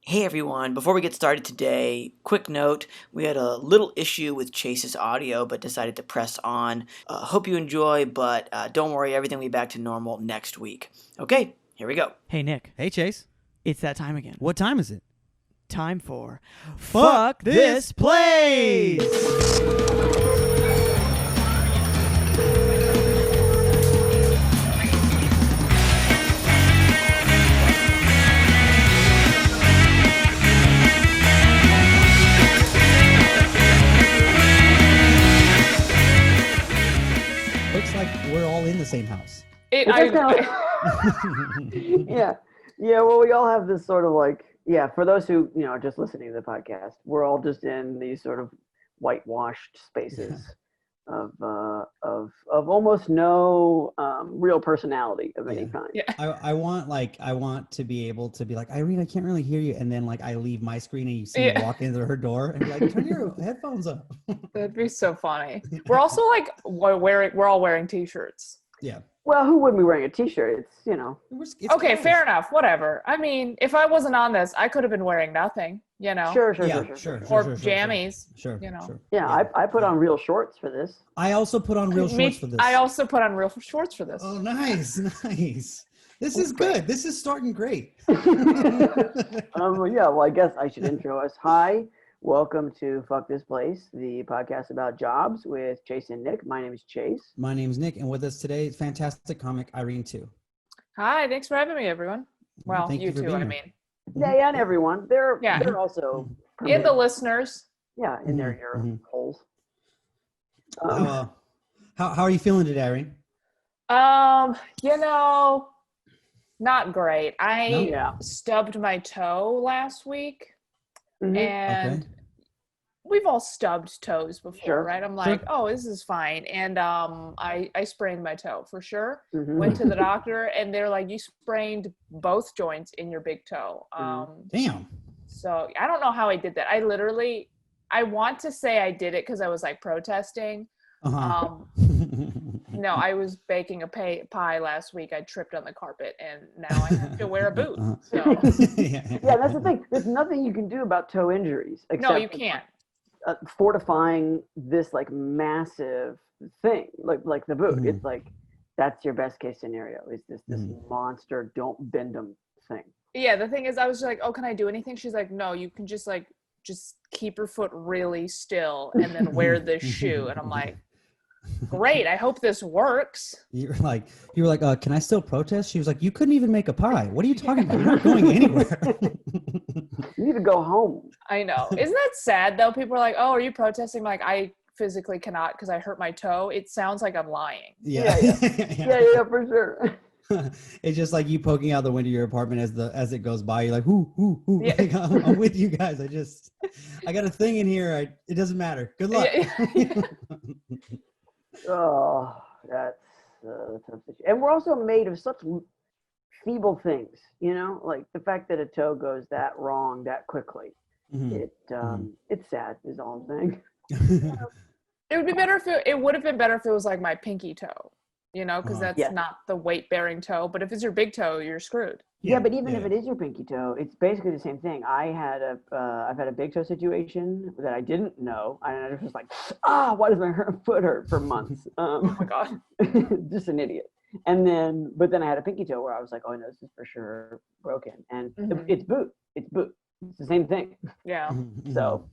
Hey everyone, before we get started today, quick note, we had a little issue with Chase's audio but decided to press on. Hope you enjoy, but don't worry, everything will be back to normal next week. Okay, here we go. Hey, Nick. Hey, Chase. It's that time again. What time is it? Time for Fuck This Place! Looks like we're all in the same house. Yeah. Well, we all have this sort of like, for those who, are just listening to the podcast, we're all just in these sort of whitewashed spaces of almost no real personality of any kind. Yeah. I want to be able to be like, Irene, I can't really hear you. And then like I leave my screen and you see me walk into her door and be like, turn your headphones up. That'd be so funny. We're also like we're all wearing t-shirts. Yeah. Well, who wouldn't be wearing a t-shirt? It's okay, clothes. fair enough. Whatever. I mean, if I wasn't on this, I could have been wearing nothing, Sure. Or jammies. Sure. Yeah, I put on real shorts for this. I also put on real shorts for this. I also put on real shorts for this. Oh, nice. This is good. This is starting great. Well, I guess I should intro us. Hi, welcome to Fuck This Place, the podcast about jobs with Chase and Nick. My name is Chase. My name's Nick, and with us today, fantastic comic Irene Tu. Hi, thanks for having me, everyone. Well, Thank you for too, being I here. mean. Yeah, and everyone. They're also And permitted. the listeners. Yeah, in their ear holes. How are you feeling today, Irene? Not great. I Yeah. stubbed my toe last week, Mhm. and we've all stubbed toes before, Sure. right? I'm like, oh, this is fine. And I sprained my toe for sure. Mhm. Went to the doctor, and they're like, you sprained both joints in your big toe. Damn. So I don't know how I did that. I want to say I did it because I was like protesting. No, I was baking a pie last week. I tripped on the carpet, and now I have to wear a boot. So Yeah, that's the thing. There's nothing you can do about toe injuries. Except no, you can't. Fortifying this like massive thing, like the boot. Mhm. It's like that's your best case scenario. Is this monster don't bend them thing? Yeah, the thing is, I was like, oh, can I do anything? She's like, no, you can just keep your foot really still and then wear this shoe. And I'm like, great, I hope this works. You were like, can I still protest? She was like, you couldn't even make a pie. What are you talking about? You're not going anywhere. You need to go home. I know. Isn't that sad though? People are like, oh, are you protesting? I'm like, I physically cannot because I hurt my toe. It sounds like I'm lying. Yeah, for sure. It's just like you poking out the window of your apartment as it goes by. You're like, ooh. Yeah. Like, I'm with you guys. I got a thing in here. It doesn't matter. Good luck. Yeah. Oh, that's a tough situation. And we're also made of such feeble things, like the fact that a toe goes that wrong that quickly. Mhm. It's sad is all I'm saying. It would be better if it would have been better if it was like my pinky toe, because that's Yeah. not the weight bearing toe. But if it's your big toe, you're screwed. Yeah, but even if it is your pinky toe, it's basically the same thing. I've had a big toe situation that I didn't know, and I was just like, why does my foot hurt for months? Oh my god, just an idiot. And but then I had a pinky toe where I was like, oh no, this is for sure broken, and it's boot. It's the same thing. yeah. So,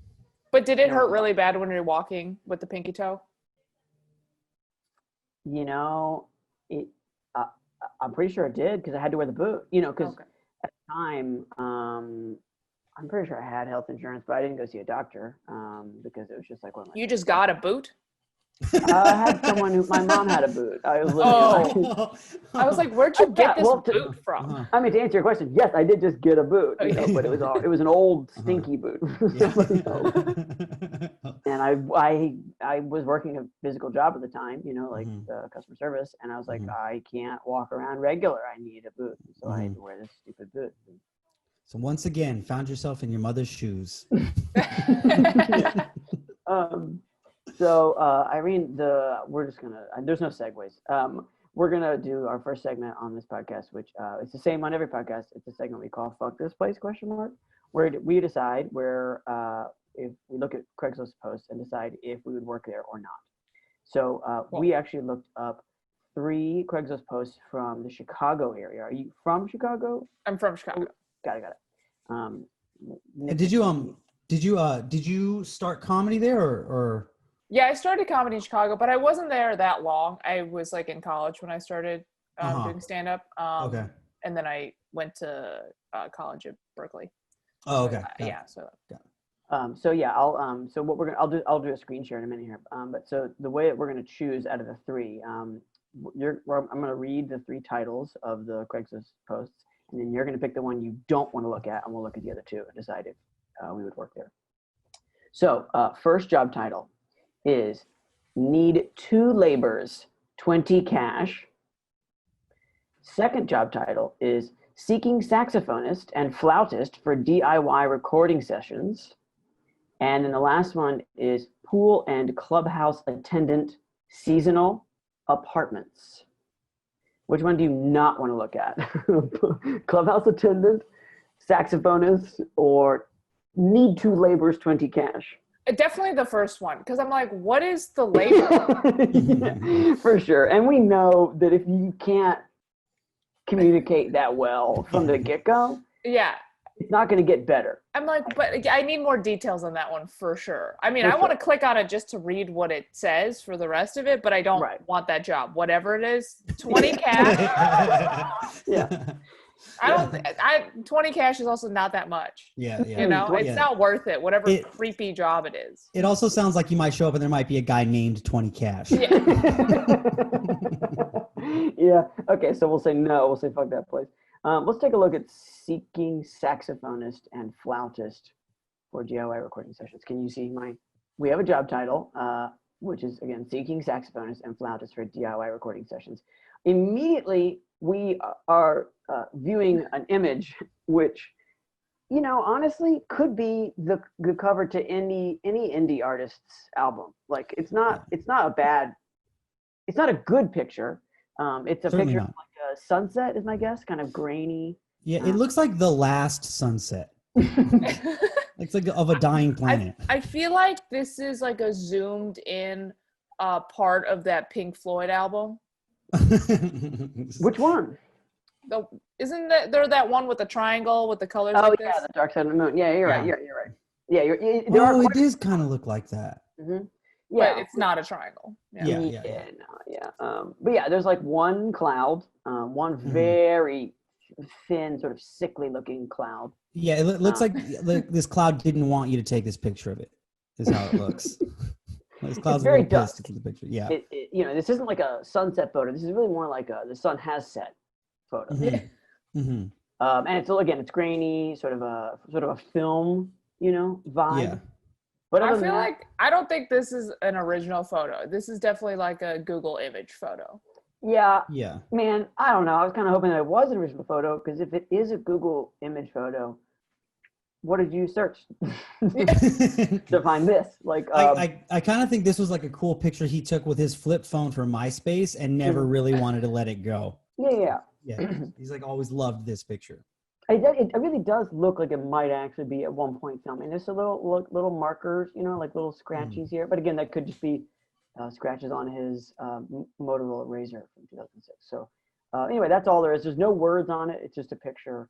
But did it hurt really bad when you're walking with the pinky toe? it. I'm pretty sure it did because I had to wear the boot. Because Okay. at the time, I'm pretty sure I had health insurance, but I didn't go see a doctor because it was just like one of my. You just got a boot? I had my mom had a boot. I was literally I was like, where'd you get this well, boot from? I mean, to answer your question, yes, I did just get a boot, Okay. but it was an old stinky boot. And I was working a physical job at the time, customer service, and I was like, I can't walk around regular. I need a boot, so I had to wear this stupid boot. So once again, found yourself in your mother's shoes. So Irene, we're just gonna. There's no segues. We're gonna do our first segment on this podcast, which it's the same on every podcast. It's a segment we call "Fuck This Place?" we decide where if we look at Craigslist posts and decide if we would work there or not. So we actually looked up 3 Craigslist posts from the Chicago area. Are you from Chicago? I'm from Chicago. Got it. And did you start comedy there or? Yeah, I started comedy in Chicago, but I wasn't there that long. I was like in college when I started doing stand-up. Okay. And then I went to college at Berkeley. Oh, okay. So yeah, I'll do a screen share in a minute here. But so the way that we're gonna choose out of the 3, I'm gonna read the 3 titles of the Craigslist posts, and then you're gonna pick the one you don't want to look at, and we'll look at the other 2 and decide if we would work there. So first job title is need 2 labors, 20 cash. Second job title is seeking saxophonist and flautist for DIY recording sessions. And then the last one is pool and clubhouse attendant, seasonal apartments. Which one do you not want to look at? Clubhouse attendant, saxophonist, or need 2 labors, 20 cash? Definitely the first one, because I'm like, what is the labor? Yeah, for sure. And we know that if you can't communicate that well from the get-go, Yeah. it's not going to get better. I'm like, but I need more details on that one for sure. I mean, I want to click on it just to read what it says for the rest of it, but I don't want that job. Whatever it is, 20 cash. Yeah. 20 cash is also not that much. Yeah. You know, it's not worth it, whatever creepy job it is. It also sounds like you might show up and there might be a guy named 20 cash. Yeah. Yeah. Okay, so we'll say no. We'll say fuck that place. Let's take a look at seeking saxophonist and flautist for DIY recording sessions. Can you see we have a job title, which is, again, seeking saxophonist and flautist for DIY recording sessions. Immediately, we are viewing an image which, you know, honestly could be the cover to any indie artist's album. Like, it's not a good picture. It's a Certainly picture not. of like a sunset is my guess, kind of grainy. Yeah, it looks like the last sunset. It's like of a dying planet. I feel like this is like a zoomed in part of that Pink Floyd album. Which one? Isn't there that one with the triangle with the colors? Oh, like yeah, this? the Dark Side of the Moon. Yeah, you're right. You're right. Yeah, it does kind of look like that. Mm-hmm. Yeah, but it's not a triangle. But yeah, there's like one cloud, one very thin, sort of sickly looking cloud. Yeah, it looks like this cloud didn't want you to take this picture of it. Is how it looks. This cloud's very pissed to take the picture. Yeah. This isn't like a sunset photo. This is really more like the sun has set photo. Mm-hmm. Mm-hmm. And it's grainy, sort of a film, vibe. Yeah. But I don't think this is an original photo. This is definitely like a Google image photo. Yeah. Yeah. Man, I don't know. I was kind of hoping that it was an original photo, because if it is a Google image photo, what did you search to find this? Like, I kind of think this was like a cool picture he took with his flip phone for MySpace and never really wanted to let it go. Yeah. He's like always loved this picture. It really does look like it might actually be at one point filming. There's a little markers, like little scratches here. But again, that could just be scratches on his Motorola Razr from 2006. So anyway, that's all there is. There's no words on it. It's just a picture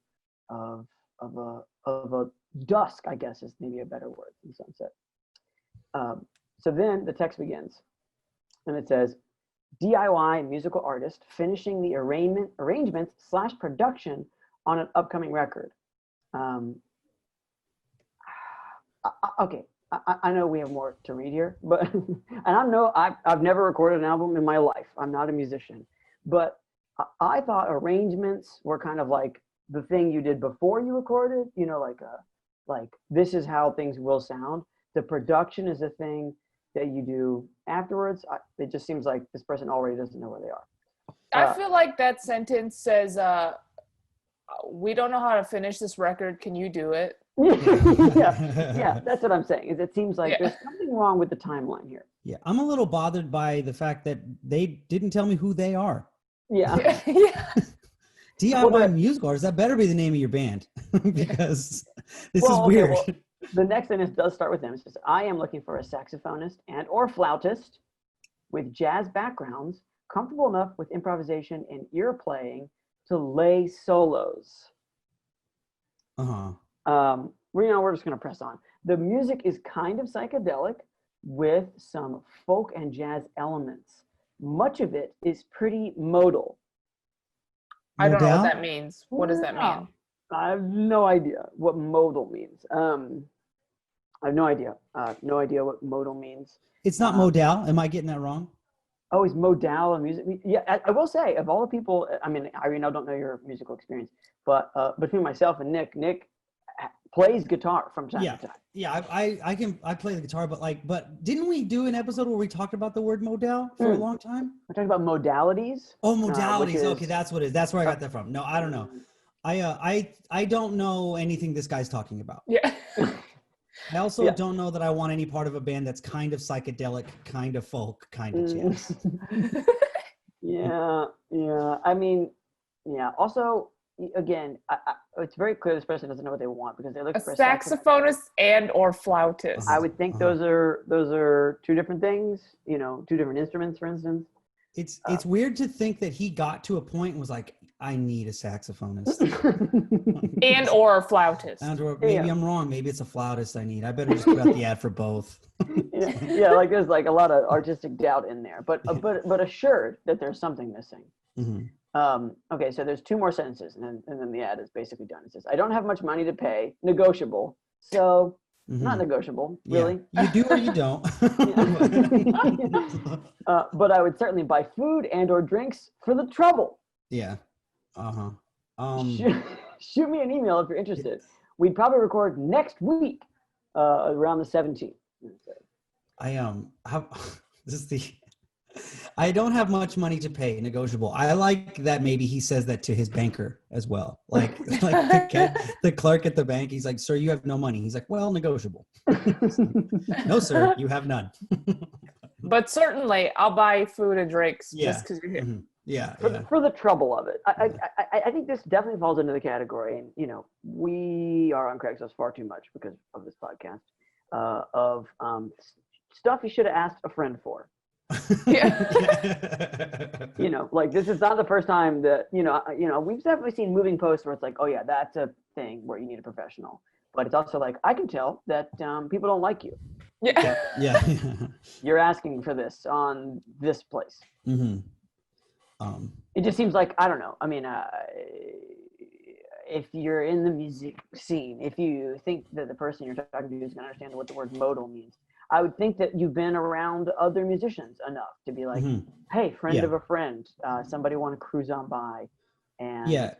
of a dusk, I guess is maybe a better word than sunset. So then the text begins, and it says, DIY musical artist finishing the arrangements / production on an upcoming record. Okay, I know we have more to read here, but and I've never recorded an album in my life. I'm not a musician, but I thought arrangements were kind of like the thing you did before you recorded. Like this is how things will sound. The production is a thing that you do afterwards. It just seems like this person already doesn't know where they are. I feel like that sentence says, we don't know how to finish this record. Can you do it? yeah, that's what I'm saying. It seems like there's something wrong with the timeline here. Yeah, I'm a little bothered by the fact that they didn't tell me who they are. Yeah. DIY musical artist. That better be the name of your band because this is okay, weird. well, the next sentence does start with him. It says, I am looking for a saxophonist and or flautist with jazz backgrounds, comfortable enough with improvisation and ear playing to lay solos. We're just going to press on. The music is kind of psychedelic with some folk and jazz elements. Much of it is pretty modal. I don't know what that means. What does that mean? I have no idea what modal means. I have no idea. No idea what modal means. It's not modal. Am I getting that wrong? Oh, is modal a music? Yeah, I will say, of all the people, I mean, Irene, I don't know your musical experience, but between myself and Nick plays guitar from time to time. Yeah, I play the guitar, but didn't we do an episode where we talked about the word modal for a long time? We're talking about modalities. Oh, modalities. Okay, that's what it is. That's where I got that from. No, I don't know. I don't know anything this guy's talking about. Yeah. I also don't know that I want any part of a band that's kind of psychedelic, kind of folk, kind of jazz. Yeah. I mean, yeah. Also, again, it's very clear this person doesn't know what they want because they're looking for a saxophonist and or flautist. I would think those are two different things. Two different instruments, for instance. It's weird to think that he got to a point and was like, I need a saxophonist. and or flautist. Maybe I'm wrong. Maybe it's a flautist I need. I better just put out the ad for both. yeah, like there's like a lot of artistic doubt in there, but assured that there's something missing. Mm-hmm. Okay, so there's two more sentences, and then the ad is basically done. It says, I don't have much money to pay, negotiable. So not negotiable, really. Yeah. You do or you don't. But I would certainly buy food and or drinks for the trouble. Yeah. Shoot me an email if you're interested. We'd probably record next week, around the 17th. I don't have much money to pay, negotiable. I like that maybe he says that to his banker as well. Like the clerk at the bank, he's like, sir, you have no money. He's like, well, negotiable. No, sir, you have none. But certainly I'll buy food and drinks just because you're here. Mm-hmm. Yeah, for the trouble of it. I think this definitely falls into the category, and we are on Craigslist far too much because of this podcast, of stuff you should have asked a friend for. Like this is not the first time that we've definitely seen moving posts where it's like, oh yeah, that's a thing where you need a professional, but it's also like, I can tell that people don't like you. Yeah. You're asking for this on this place. Mm-hmm. It just seems like, I don't know. I mean, if you're in the music scene, if you think that the person you're talking to is going to understand what the word modal means, I would think that you've been around other musicians enough to be like, hey, friend of a friend, somebody want to cruise on by. And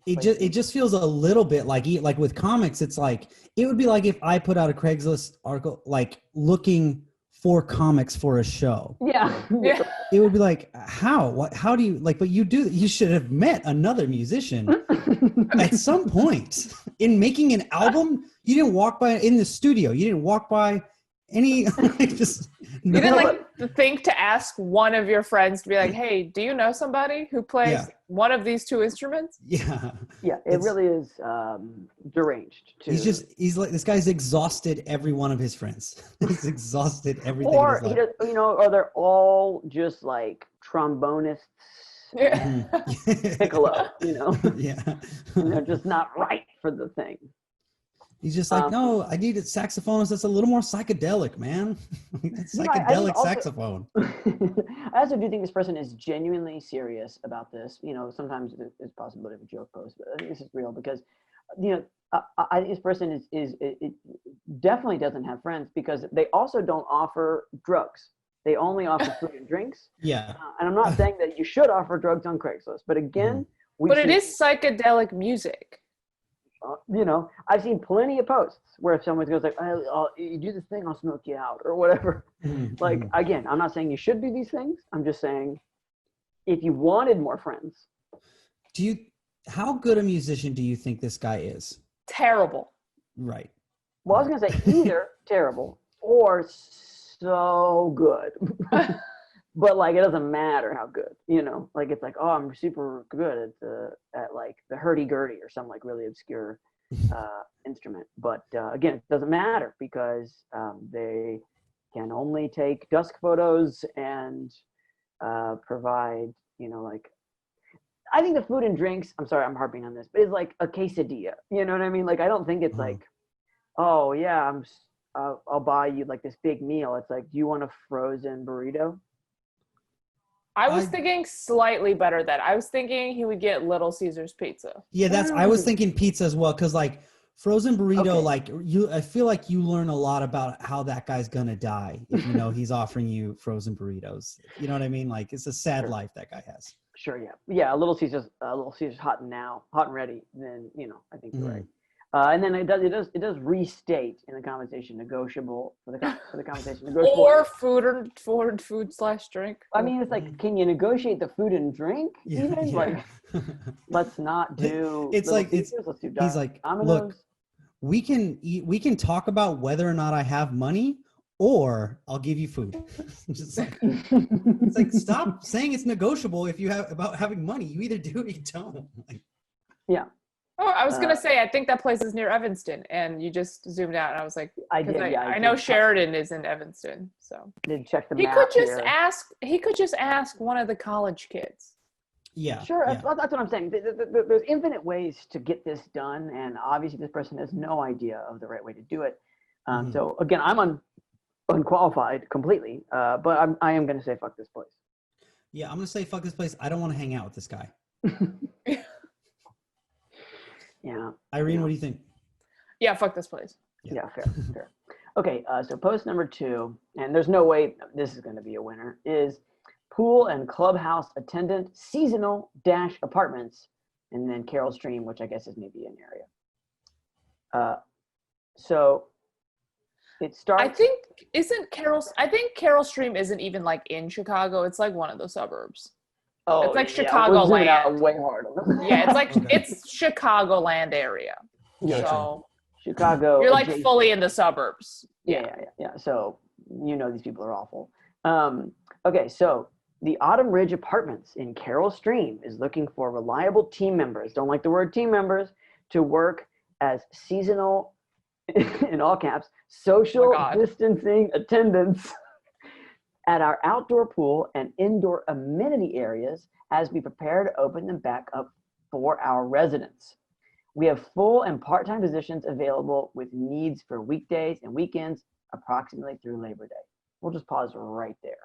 it just feels a little bit like with comics, it's like, it would be like if I put out a Craigslist article, like looking for comics for a show. Yeah. It would be like, how do you but you should have met another musician at some point in making an album. You didn't walk by in the studio. You didn't walk by any, you didn't think to ask one of your friends to be like, hey, do you know somebody who plays one of these two instruments? Yeah, it really is deranged too. He's like, this guy's exhausted every one of his friends. He's exhausted everything. Or or they're all just like trombonists. Piccolo, and they're just not right for the thing. He's just like, no, I need a saxophonist that's a little more psychedelic, man. That's psychedelic saxophone. I also do think this person is genuinely serious about this. Sometimes it's a possibility of a joke post, but I think this is real because, I think this person is definitely doesn't have friends because they also don't offer drugs. They only offer food and drinks. Yeah. And I'm not saying that you should offer drugs on Craigslist, but again, it is psychedelic music. I've seen plenty of posts where if someone goes like, you do this thing, I'll smoke you out or whatever. Like, again, I'm not saying you should do these things. I'm just saying if you wanted more friends. How good a musician do you think this guy is? Terrible. Right. Well, I was going to say either terrible or so good. but like it doesn't matter how good, like it's like, oh, I'm super good at like the hurdy-gurdy or some like really obscure instrument, but again, it doesn't matter because they can only take dusk photos and provide, like, I think the food and drinks, I'm sorry I'm harping on this, but it's like a quesadilla, you know what I mean? Like I don't think it's like, oh yeah, I'll buy you like this big meal. It's like, do you want a frozen burrito? I was thinking slightly better than I was thinking he would get Little Caesars pizza. Yeah, I was thinking pizza as well, because like frozen burrito, Okay. like I feel like you learn a lot about how that guy's gonna die if he's offering you frozen burritos. You know what I mean? Like it's a sad life that guy has. Sure, yeah. A Little Caesars hot and ready. Then I think you're right. And then it does restate in the conversation negotiable for the conversation negotiable. Or food/drink. I mean, it's like, can you negotiate the food and drink? Yeah, Even yeah. like, let's not do. It's Little like Caesars, let's do he's like, Domino's. look, we can talk about whether or not I have money, or I'll give you food. It's like stop saying it's negotiable if you have about having money. You either do or you don't. Like, Yeah. Oh, I was gonna say, I think that place is near Evanston, and you just zoomed out, and I was like, I did. I know Sheridan is in Evanston, so Did check the he map could just here. ask. He could just ask one of the college kids. yeah. Sure, yeah. that's what I'm saying. There's infinite ways to get this done, and obviously this person has no idea of the right way to do it. So again, I'm unqualified completely, but I am going to say fuck this place. Yeah, I'm gonna say fuck this place. I don't want to hang out with this guy. Yeah. Irene, what do you think? Yeah, fuck this place. Yeah, fair. Okay, so post number 2, and there's no way this is going to be a winner, is pool and clubhouse attendant seasonal dash apartments, and then Carol Stream, which I guess is maybe an area. So it starts. I think Carol Stream isn't even like in Chicago. It's like one of the suburbs. Oh, it's like yeah, Chicagoland. we're zooming out way hard. Yeah, it's like Okay. it's Chicagoland area. Yeah, So Chicago. you're like adjacent. fully in the suburbs. Yeah. So these people are awful. Okay, so the Autumn Ridge Apartments in Carroll Stream is looking for reliable team members. Don't like the word team members, to work as seasonal, in all caps, social distancing attendants at our outdoor pool and indoor amenity areas as we prepare to open them back up for our residents. We have full and part-time positions available with needs for weekdays and weekends approximately through Labor Day. We'll just pause right there.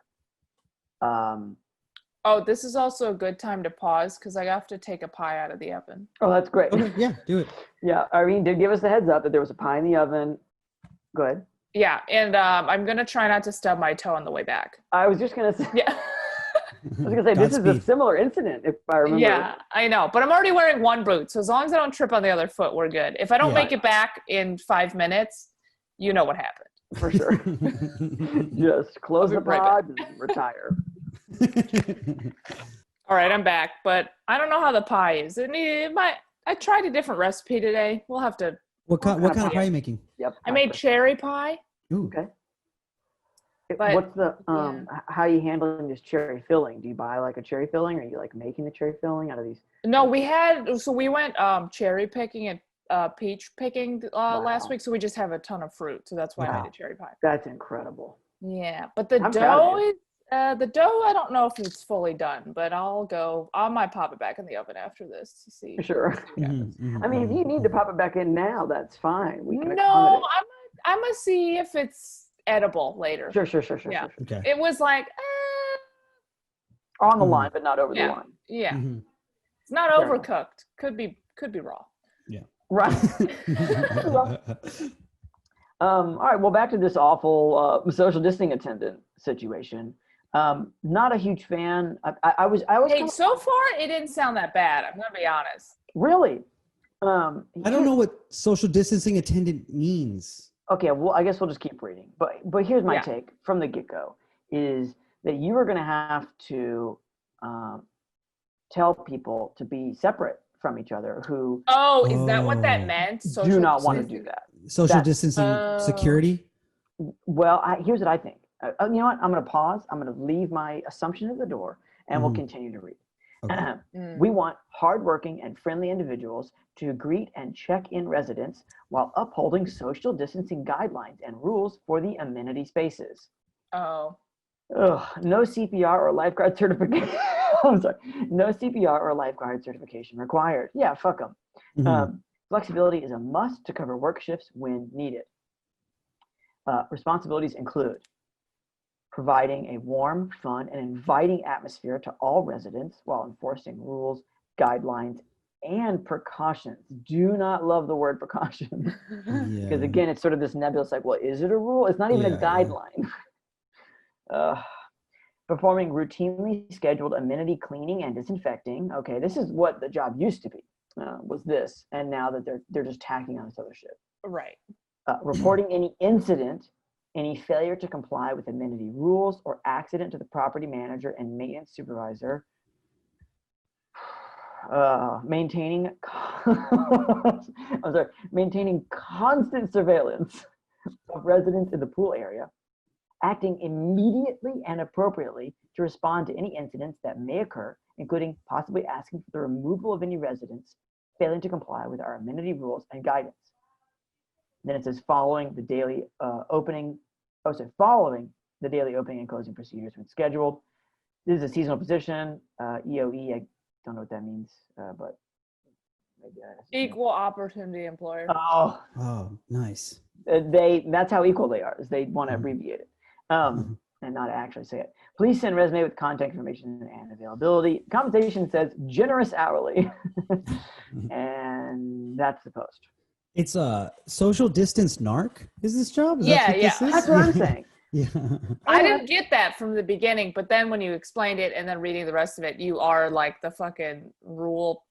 Oh, this is also a good time to pause because I have to take a pie out of the oven. Oh, that's great. Okay, yeah, do it. Yeah, Irene did give us the heads up that there was a pie in the oven. Go ahead. Yeah, and I'm gonna try not to stub my toe on the way back. I was just gonna say. Yeah. I was gonna say this is a Godspeed. similar incident, if I remember. Yeah, I know, but I'm already wearing one boot, so as long as I don't trip on the other foot, we're good. If I don't Yeah. make it back in 5 minutes, you know what happened. For sure. Just close I'll the be right pod and retire. All right, I'm back, but I don't know how the pie is. I tried a different recipe today. We'll have to. What kind of pie are you making? Yep. I made cherry pie. Ooh. Okay. But, What's the how are you handling this cherry filling? Do you buy like a cherry filling, or are you like making the cherry filling out of these? No, we went cherry picking and peach picking last week, so we just have a ton of fruit, so that's why I made a cherry pie. That's incredible. Yeah, but the I'm proud dough of is the dough. I don't know if it's fully done, but I might pop it back in the oven after this to see. Sure. I mean, if you need to pop it back in now, that's fine. We can No, accommodate. I'm gonna see if it's edible later. Sure. Yeah. Sure. Okay. It was like On the line, but not over the Yeah. line. yeah, Mhm. it's not Fair enough. overcooked. Could be raw. Right. All right. Well, back to this awful social distancing attendant situation. Not a huge fan. I was Hey, so far it didn't sound that bad. I'm gonna be honest. really. I don't know what social distancing attendant means. Okay, well, I guess we'll just keep reading. But here's my Yeah. take from the get-go, is that you are going to have to tell people to be separate from each other who Oh, is that what Oh. that meant? do not want to do that. Social That's- distancing security. Well, here's what I think. You know what? I'm going to pause. I'm going to leave my assumption at the door, and we'll Mhm. continue to read. Okay. We want hardworking and friendly individuals to greet and check in residents while upholding social distancing guidelines and rules for the amenity spaces. Oh. Ugh, no CPR or lifeguard certification. I'm sorry. No CPR or lifeguard certification required. Yeah, fuck them. Mhm. Flexibility is a must to cover work shifts when needed. Responsibilities include providing a warm, fun, and inviting atmosphere to all residents while enforcing rules, guidelines, and precautions. Do not love the word precautions because, Yeah. again, it's sort of this nebulous like, well, is it a rule? It's not even a Yeah. guideline. Performing routinely scheduled amenity cleaning and disinfecting. Okay, this is what the job used to be, was this, and now that they're just tacking on this other shit. Right. Reporting any incident, any failure to comply with amenity rules or accident to the property manager and maintenance supervisor. Maintaining maintaining constant surveillance of residents in the pool area, acting immediately and appropriately to respond to any incidents that may occur, including possibly asking for the removal of any residents failing to comply with our amenity rules and guidance. Then it says following the daily opening and closing procedures when scheduled. This is a seasonal position, EOE. I don't know what that means, but maybe Equal opportunity employer. Oh, Nice. that's how equal they are. Is they want to abbreviate it, and not actually say it. Please send resume with contact information and availability. Compensation says generous hourly, and that's the post. It's a social distance narc. Is this job? Is Yeah, that what yeah. this is? That's what I'm saying. Yeah. I didn't get that from the beginning, but then when you explained it and then reading the rest of it, you are like the fucking rule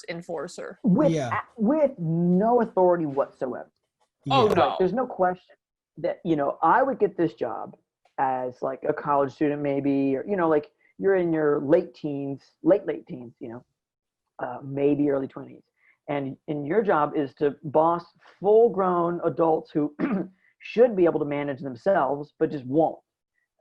enforcer. With Yeah. with no authority whatsoever. Oh, Yeah. no. Like, there's no question that, I would get this job as like a college student, maybe, or, like you're in your late teens, late teens, maybe early 20s. And your job is to boss full grown adults who should be able to manage themselves, but just won't.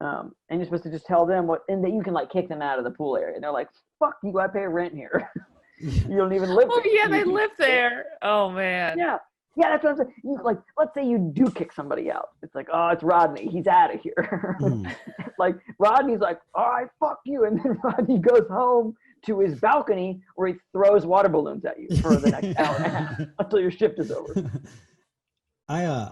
And you're supposed to just tell them and that you can like kick them out of the pool area. And they're like, fuck, you got to pay rent here. You don't even live Oh, there. yeah, they live there. Oh, man. Yeah. Yeah, that's what I'm saying. Let's say you do kick somebody out. It's like, oh, it's Rodney. He's out of here. Like, Rodney's like, all right, fuck you. And then Rodney goes home to his balcony where he throws water balloons at you for the next hour and a half until your shift is over. Yeah,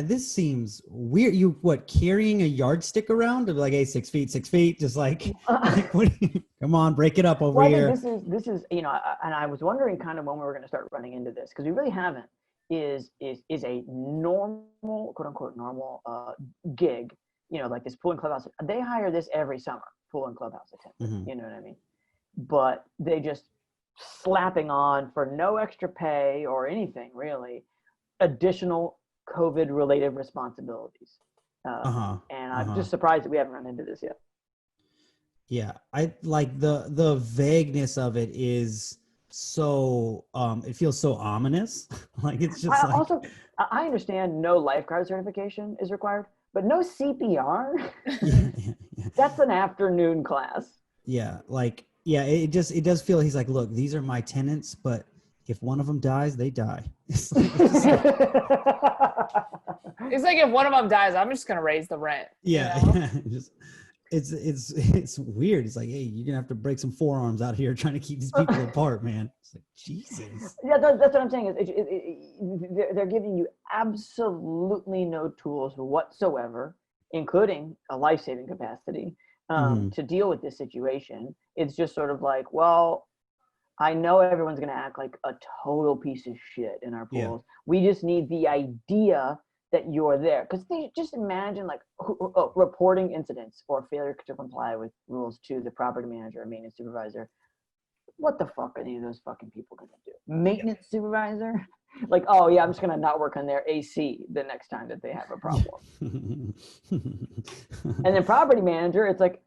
this seems weird. You carrying a yardstick around? Like, hey, 6 feet, just like, come on, break it up over here. I think this is, and I was wondering kind of when we were going to start running into this, because we really haven't, is a normal, quote unquote, normal gig, like this pool and clubhouse. They hire this every summer, pool and clubhouse attendant, you know what I mean? But they just slapping on for no extra pay or anything really, additional COVID related responsibilities. And I'm just surprised that we haven't run into this yet. Yeah, I like the vagueness of it is so it feels so ominous. Like, it's just Also, I understand no lifeguard certification is required, but no CPR. yeah. That's an afternoon class. Yeah, like, yeah, it does feel, he's like, look, these are my tenants, but if one of them dies, they die. It's like if one of them dies, I'm just gonna raise the rent. Yeah, it's weird. It's like, hey, you're gonna have to break some forearms out here trying to keep these people apart, man. It's like, Jesus. Yeah, that's what I'm saying. They're giving you absolutely no tools whatsoever, including a life-saving capacity, to deal with this situation. It's just sort of like, well, I know everyone's going to act like a total piece of shit in our pools. Yeah. We just need the idea that you're there. Because just imagine reporting incidents or failure to comply with rules to the property manager or maintenance supervisor. What the fuck are any of those fucking people going to do? Maintenance supervisor? Like, oh yeah, I'm just going to not work on their AC the next time that they have a problem. And then property manager, it's like,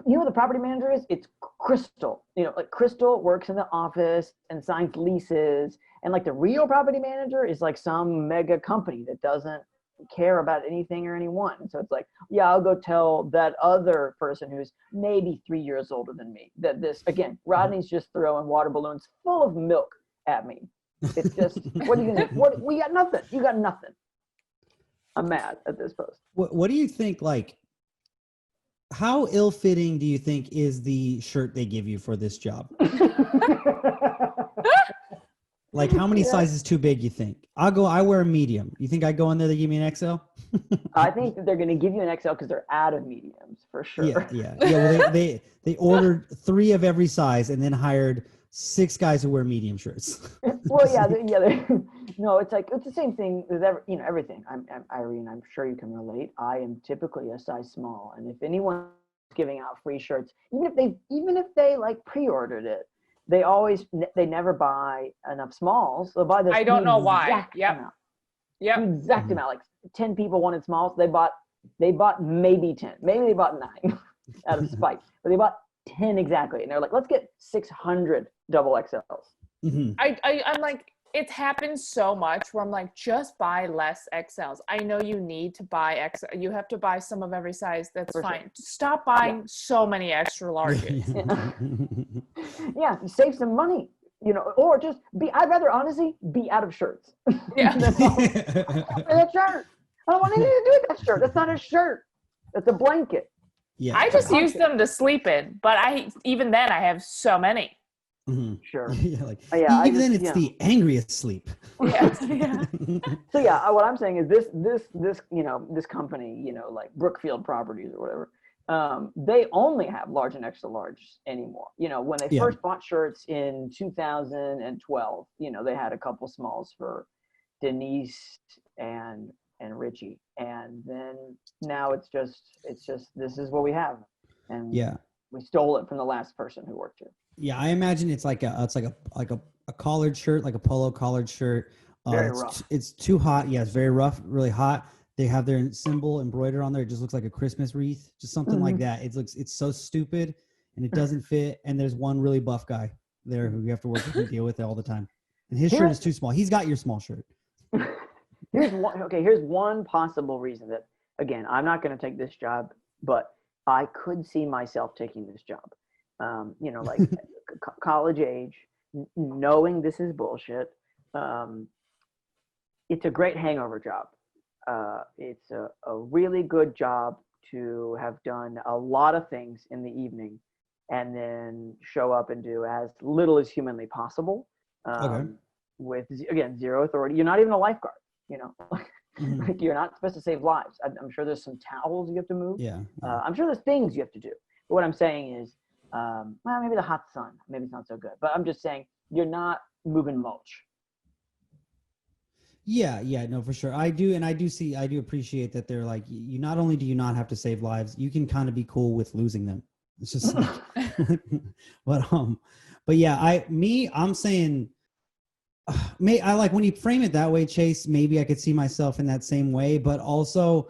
what the property manager is? It's Crystal. Like Crystal works in the office and signs leases, and like the real property manager is like some mega company that doesn't care about anything or anyone. So it's like, yeah, I'll go tell that other person who's maybe 3 years older than me that this, again, Rodney's just throwing water balloons full of milk at me. It's just, what are you gonna, what, we got nothing. You got nothing. I'm mad at this post. What do you think, like, how ill-fitting do you think is the shirt they give you for this job? Like, how many sizes too big you think? I wear a medium. You think I go in there, they give me an XL? I think that they're going to give you an XL because they're out of mediums for sure. Yeah. Well, they ordered 3 of every size and then hired 6 guys who wear medium shirts. Well, no, it's like, it's the same thing with everything. I'm Irene, I'm sure you can relate. I am typically a size small. And if anyone's giving out free shirts, even if they like pre-ordered it, they never buy enough smalls. They'll buy this. I don't know why. Yep. Exact Mhm. amount. Like 10 people wanted smalls. They bought maybe 10. Maybe they bought 9 out of spite. But they bought 10 exactly. And they're like, let's get 600 double XLs. Mhm. I'm like, it happens so much where I'm like, just buy less XLs. I know you need to buy XL. You have to buy some of every size. That's For fine. sure. Stop buying so many extra larges. Yeah, you save some money, or just I'd rather honestly be out of shirts. Yeah. That shirt. I don't want anything to do with that shirt. That's not a shirt. That's a blanket. Yeah. I just use them to sleep in, but even then I have so many. Mhm. Sure. Yeah, like, Yeah, even then it's the angriest sleep. Yeah. So yeah, what I'm saying is this company, like Brookfield Properties or whatever, they only have large and extra large anymore. When they first bought shirts in 2012, they had a couple smalls for Denise and Richie, and then now it's just this is what we have, and we stole it from the last person who worked here. Yeah, I imagine it's like a collared shirt, like a polo collared shirt. Very rough. It's too hot. Yeah, it's very rough, really hot. They have their symbol embroidered on there. It just looks like a Christmas wreath, just something like that. It's so stupid, and it doesn't fit. And there's one really buff guy there who you have to work with and deal with it all the time. And his shirt is too small. He's got your small shirt. Here's one possible reason that, again, I'm not going to take this job, but I could see myself taking this job. Like college age, knowing this is bullshit. It's a great hangover job. It's a really good job to have done a lot of things in the evening and then show up and do as little as humanly possible. With, again, zero authority. You're not even a lifeguard, like you're not supposed to save lives. I'm sure there's some towels you have to move. I'm sure there's things you have to do. But what I'm saying is, maybe the hot sun, maybe it's not so good, but I'm just saying you're not moving mulch. Yeah, no, for sure. I do appreciate that they're like, you not only do you not have to save lives, you can kind of be cool with losing them. It's just like, but yeah, I'm saying, I like when you frame it that way, Chase, maybe I could see myself in that same way, but also,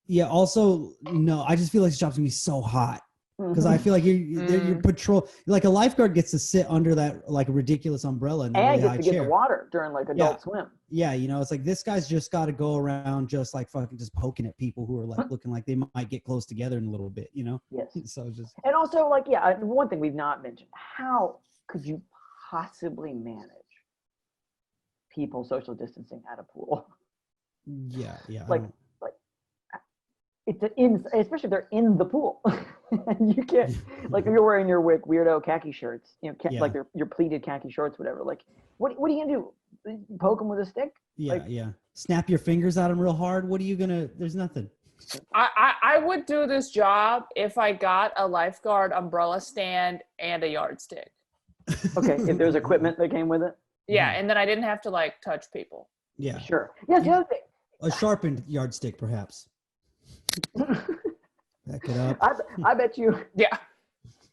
yeah, also, no, I just feel like this job's gonna be so hot. Because I feel like your patrol, like a lifeguard gets to sit under that like ridiculous umbrella in the and really gets high to chair. get the water during like adult swim. Yeah, it's like this guy's just got to go around just like fucking just poking at people who are like looking like they might get close together in a little bit, Yes. So just, and also like, one thing we've not mentioned: how could you possibly manage people social distancing at a pool? Yeah. Like it's especially if they're in the pool. You can't, like, if you're wearing your weirdo khaki shirts, like your pleated khaki shorts, whatever. Like, what are you gonna do? Poke them with a stick? Yeah. Snap your fingers at them real hard. What are you gonna? There's nothing. I would do this job if I got a lifeguard umbrella stand and a yardstick. Okay, if there's equipment that came with it. Yeah, and then I didn't have to like touch people. Yeah. Sure. Yeah. The other thing. A sharpened yardstick, perhaps. Back it up. I bet you. Yeah.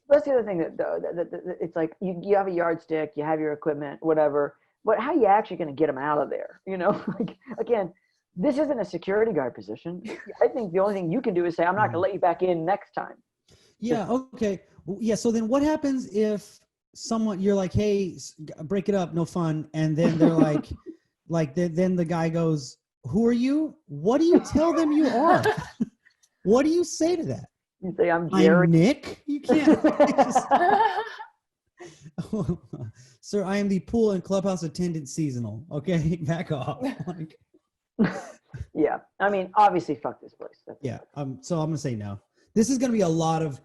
That's the other thing that it's like you have a yardstick, you have your equipment, whatever. But how are you actually going to get them out of there? Like, again, this isn't a security guard position. I think the only thing you can do is say, I'm not going to let you back in next time. Yeah. Okay. Well, yeah. So then what happens if you're like, hey, break it up, no fun. And then they're like, then the guy goes, who are you? What do you tell them you are? What do you say to that? You say, I'm Jerry. I'm Nick? You can't. Sir, I am the pool and clubhouse attendant seasonal. Okay, back off. Like, Yeah. I mean, obviously, fuck this place. yeah. So I'm gonna say no. This is gonna be a lot of.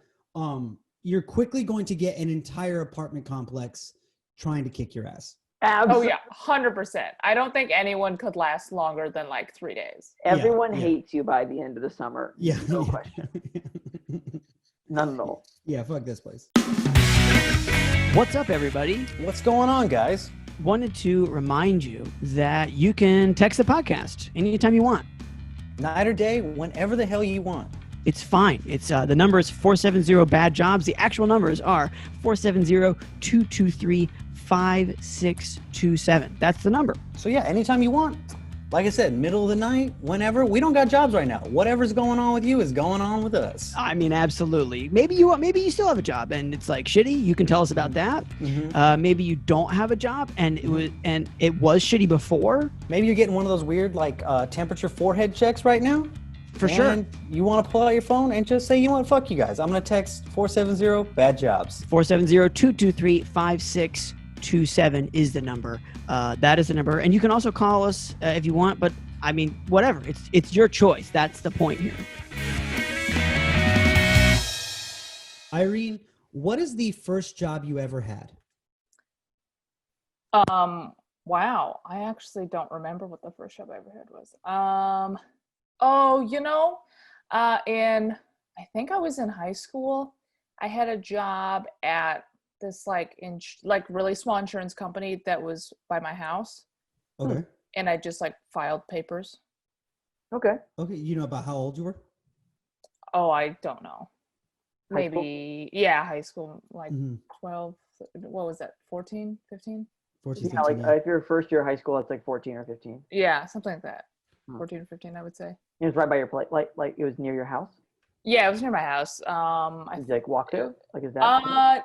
You're quickly going to get an entire apartment complex trying to kick your ass. Oh yeah, 100%. I don't think anyone could last longer than like 3 days. Everyone hates you by the end of the summer. Yeah. No question. None at all. Yeah, fuck this place. What's up, everybody? What's going on, guys? Wanted to remind you that you can text the podcast anytime you want. Night or day, whenever the hell you want. It's fine. It's the number is 470-BAD-JOBS. The actual numbers are 470-223-5627. That's the number. So yeah, anytime you want. Like I said, middle of the night, whenever. We don't got jobs right now. Whatever's going on with you is going on with us. I mean, absolutely. Maybe you still have a job and it's like shitty. You can tell us about that. Mm-hmm. Maybe you don't have a job and it was shitty before. Maybe you're getting one of those weird like temperature forehead checks right now. For sure. And you want to pull out your phone and just say, you know what, fuck you guys. I'm going to text 470-BAD-JOBS. 470-223-5627 is the number. That is the number. And you can also call us if you want, but I mean, whatever. It's your choice. That's the point here. Irene, what is the first job you ever had? Wow. I actually don't remember what the first job I ever had was. And I think I was in high school. I had a job at this really small insurance company that was by my house. Okay. And I just like filed papers. Okay. You know about how old you were? Oh, I don't know. High Maybe, yeah, high school, like Mm-hmm. 12, what was that, 14, 15? 14, Yeah, 15, like if you're first year high school, it's like 14 or 15. Yeah, something like that. Hmm. 14 or 15, I would say. It was right by your place, like it was near your house. Yeah, it was near my house. Did you like walk there? Like is that?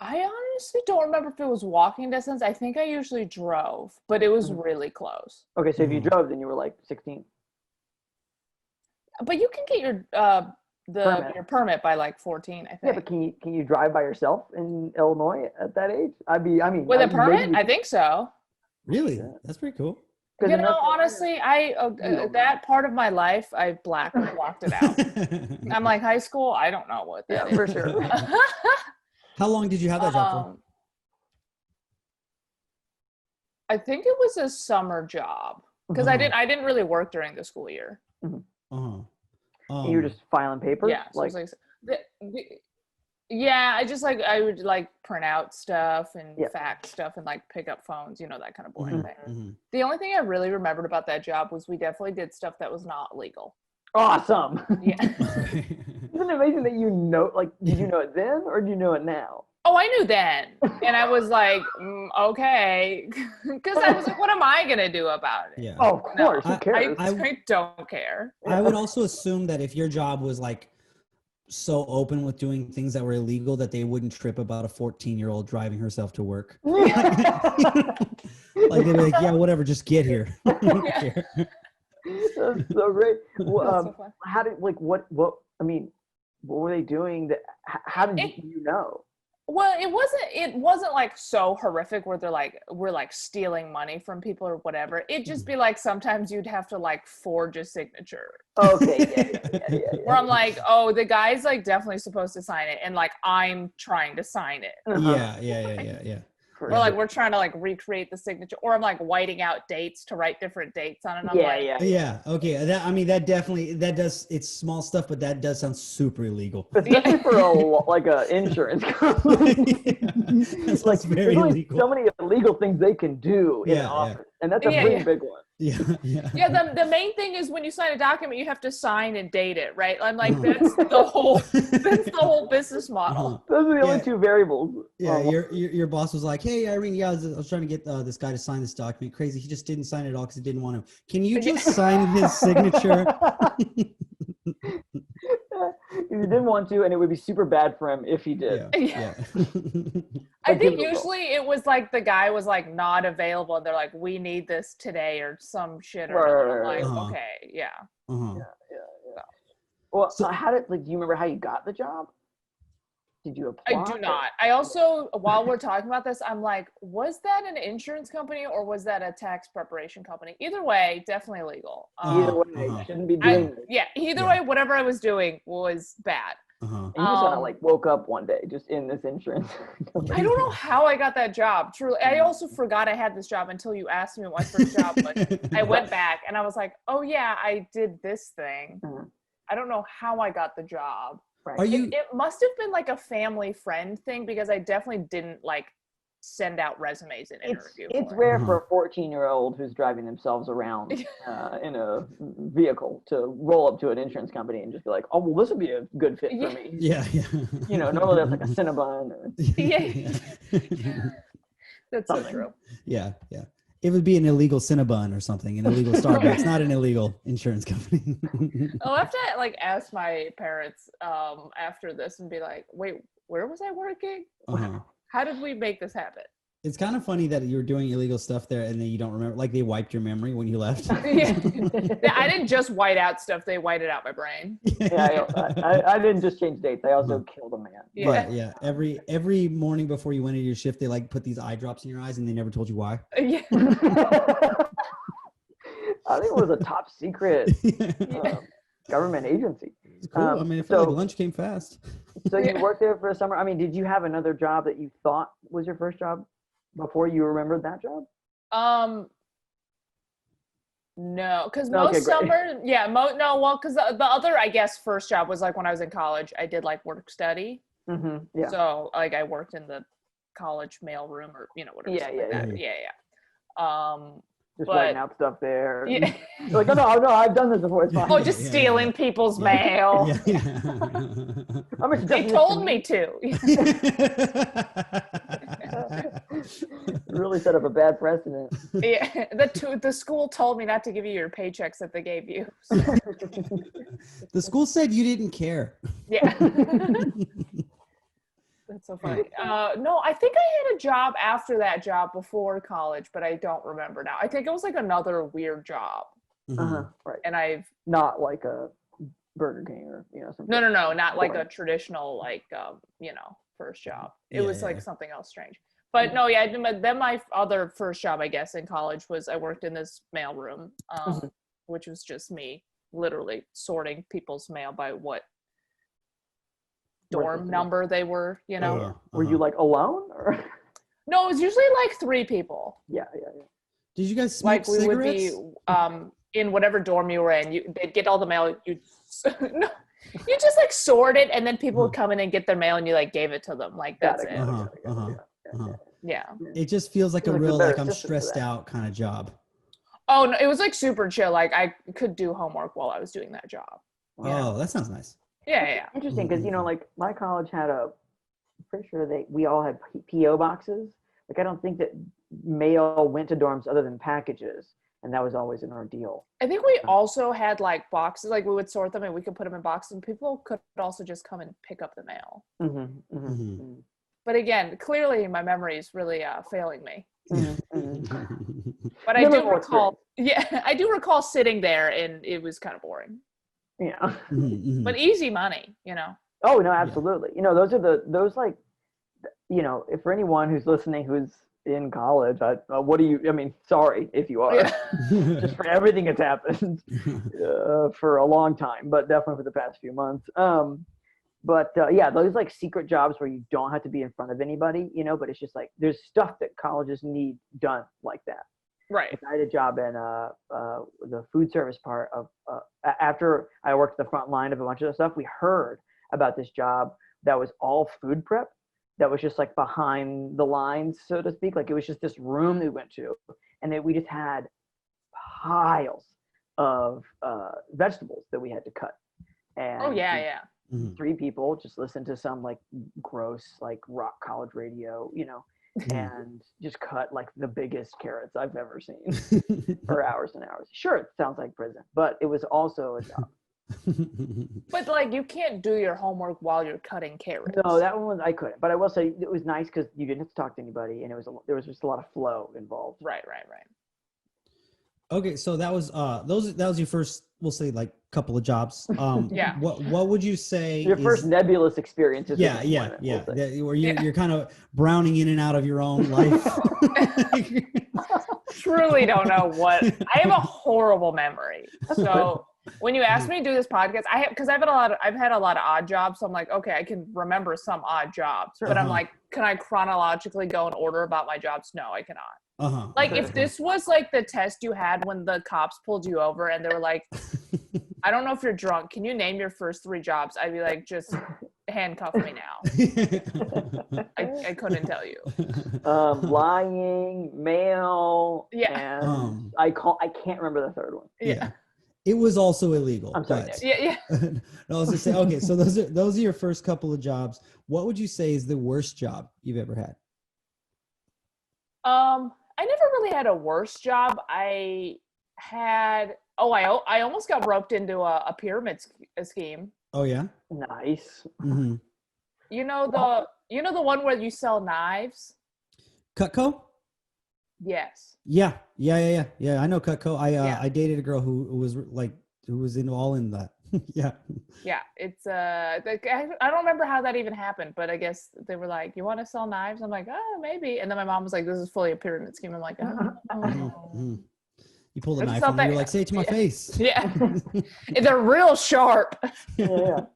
I honestly don't remember if it was walking distance. I think I usually drove, but it was really close. Okay, so if you drove, then you were like 16. But you can get your your permit by like 14, I think. Yeah, but can you drive by yourself in Illinois at that age? With a permit? I think so. Really? That's pretty cool. You know, honestly, that part of my life, I blocked it out. I'm like, high school, I don't know what that is. for sure. How long did you have that job for? I think it was a summer job because I didn't really work during the school year. Uh-huh. You were just filing papers? Yeah. So I would like print out stuff and fax stuff and like pick up phones, that kind of boring thing. Mm-hmm. The only thing I really remembered about that job was we definitely did stuff that was not legal. Awesome. Yeah. Isn't it amazing that did you know it then or do you know it now? Oh, I knew then. And I was like, okay. Because I was like, what am I going to do about it? Yeah. Oh, of course. Who cares? I don't care. I would also assume that if your job was like so open with doing things that were illegal that they wouldn't trip about a 14-year-old driving herself to work. Like they'd be like, yeah, whatever, just get here. That's so great. So fun. How did what were they doing? How did you know? Well, it wasn't like so horrific where they're like, we're like stealing money from people or whatever. It'd just be like, sometimes you'd have to like forge a signature. Okay. Yeah. Where I'm like, oh, the guy's like definitely supposed to sign it. And like, I'm trying to sign it. Yeah. Or like, we're trying to like recreate the signature, or I'm like whiting out dates to write different dates on it. And I'm Yeah. Okay. That definitely does. It's small stuff, but that does sound super illegal. Especially for a insurance company. It's like very illegal. So many illegal things they can do in office, and that's a pretty big one. Yeah. The main thing is when you sign a document, you have to sign and date it, right? I'm like, that's the whole business model. Those are the only two variables. Yeah, your boss was like, "Hey, Irene, I was trying to get this guy to sign this document. Crazy, he just didn't sign it all because he didn't want to. Can you just sign his signature?" If he didn't want to, and it would be super bad for him if he did. Yeah. I Like, give think it a roll. usually it was like the guy was like not available and they're like, we need this today or some shit or another. I'm like, Uh-huh. okay, yeah. Uh-huh. Well, So- how did, like, do you remember how you got the job? Did you I apply? do or- not. I also, while we're talking about this, I'm like, was that an insurance company or was that a tax preparation company? Either way, definitely illegal. Either way, Uh-huh. shouldn't be doing this. Yeah, either Yeah. way, whatever I was doing was bad. Uh-huh. And you just kind of Um, like woke up one day just in this insurance company. I don't know how I got that job. Truly, I also forgot I had this job until you asked me what my first job was. I went back and I was like, oh yeah, I did this thing. Mhm. I don't know how I got the job. Right. Are you It must have been like a family friend thing because I definitely didn't like send out resumes and interview. It's for it. rare for a 14-year-old who's driving themselves around in a vehicle to roll up to an insurance company and just be like, oh, well, this would be a good fit Yeah. for me. Yeah, yeah. You know, normally that's like a Cinnabon or Yeah. That's so Something. true. Yeah, yeah. It would be an illegal Cinnabon or something, an illegal Starbucks, not an illegal insurance company. I'll have to like ask my parents after this and be like, wait, where was I working? Uh-huh. How did we make this happen? It's kind of funny that you were doing illegal stuff there and then you don't remember, like they wiped your memory when you left. Yeah. I didn't just white out stuff, they whited out my brain. yeah, I didn't just change dates. I also killed a man. Yeah. But yeah, every morning before you went into your shift, they like put these eye drops in your eyes and they never told you why. Yeah. I think it was a top secret government agency. It's cool. I mean, I feel like lunch came fast. So you worked there for a summer. I mean, did you have another job that you thought was your first job before you remembered that job? No, because Okay, most great. summer, yeah, because the other, I guess, first job was like when I was in college, I did like work study. Mm-hmm. Yeah. So like I worked in the college mail room or, whatever. Yeah, something like yeah, that. Yeah. Just but- writing out stuff there. Yeah. You're like, oh, no, I've done this before. It's fine. Oh, just Yeah, stealing yeah. people's mail. Yeah, yeah. How much They does told me this to. really set up a bad precedent. Yeah, the school told me not to give you your paychecks that they gave you. The school said you didn't care. Yeah. That's so funny. No, I think I had a job after that job before college, but I don't remember now. I think it was like another weird job. Uh-huh. Right. And I've Not like a Burger King or something. no, not like a Boring. traditional like first job. It Yeah, was like yeah. something else strange. But no, yeah. Then my other first job, I guess, in college was I worked in this mail room, which was just me literally sorting people's mail by what dorm number they were. Were you like alone or? No, it was usually like 3 people. Yeah. Did you guys smoke Like we cigarettes? would be in whatever dorm you were in. They'd get all the mail. You just like sort it, and then people would come in and get their mail, and you like gave it to them. Like that's it. Yeah. It just feels like a Like a real better like I'm system for stressed that. out kind of job. Oh no, it was like super chill. Like I could do homework while I was doing that job. Oh, that sounds nice. Yeah. Interesting, because like my college had I'm pretty sure we all had PO boxes. Like I don't think that mail went to dorms other than packages, and that was always an ordeal. I think we also had like boxes. Like we would sort them and we could put them in boxes, and people could also just come and pick up the mail. But again, clearly my memory is really failing me. But I do Memorable recall, I do recall sitting there, and it was kind of boring. Yeah. But easy money. Oh no, absolutely. Those are those like, if for anyone who's listening who's in college, what do you? I mean, sorry if you are, just for everything that's happened for a long time, but definitely for the past few months. But those like secret jobs where you don't have to be in front of anybody, but it's just like there's stuff that colleges need done like that. Right. I had a job in the food service part of after I worked the front line of a bunch of stuff. We heard about this job that was all food prep, that was just like behind the lines, so to speak. Like it was just this room that we went to, and we just had piles of vegetables that we had to cut. And Oh yeah. 3 people just listened to some like gross like rock college radio, and just cut like the biggest carrots I've ever seen for hours and hours. Sure, it sounds like prison, but it was also a job. But like, you can't do your homework while you're cutting carrots. No, that one was I couldn't. But I will say it was nice because you didn't have to talk to anybody, and there was just a lot of flow involved. Right. Okay, so that was that was your first, we'll say, like, couple of jobs. Yeah. What would you say Your first is, nebulous experiences. with yeah, employment, we'll say. where you're kind of browning in and out of your own life. Truly don't know what. I have a horrible memory. So when you asked me to do this podcast, because I've had a lot of odd jobs. So I'm like, okay, I can remember some odd jobs, but I'm like, can I chronologically go in order about my jobs? No, I cannot. Like, if this was like the test you had when the cops pulled you over and they were like, I don't know if you're drunk, can you name your first 3 jobs? I'd be like, just handcuff me now. I couldn't tell you. Lying, mail, Yeah. and I can't remember the third one. Yeah. It was also illegal. I'm sorry, but- Yeah. No, I was just saying, okay, so those are your first couple of jobs. What would you say is the worst job you've ever had? I never really had a worse job. I almost got roped into a pyramid scheme. Oh yeah. Nice. Mm-hmm. You know the one where you sell knives? Cutco? Yes. Yeah. I know Cutco. Yeah. I dated a girl who was all in that. Yeah. Yeah, it's I don't remember how that even happened, but I guess they were like, "You want to sell knives?" I'm like, "Oh, maybe." And then my mom was like, "This is fully a pyramid scheme." I'm like, "Oh." Mm-hmm. You pulled a It's knife not on me. You're that- like, say it to my face. Yeah, they're real sharp. Yeah.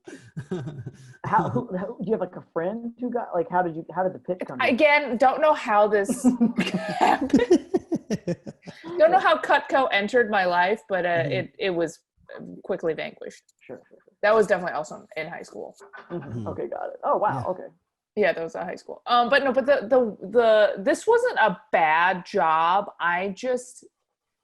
How do you have like a friend who got like? How did the pitch come? Again, don't know how this happened. Don't know how Cutco entered my life, but it was quickly vanquished. Sure. That was definitely also in high school. Mm-hmm. Okay, got it. Oh wow. Yeah. Okay. Yeah, that was at high school. But the this wasn't a bad job. I just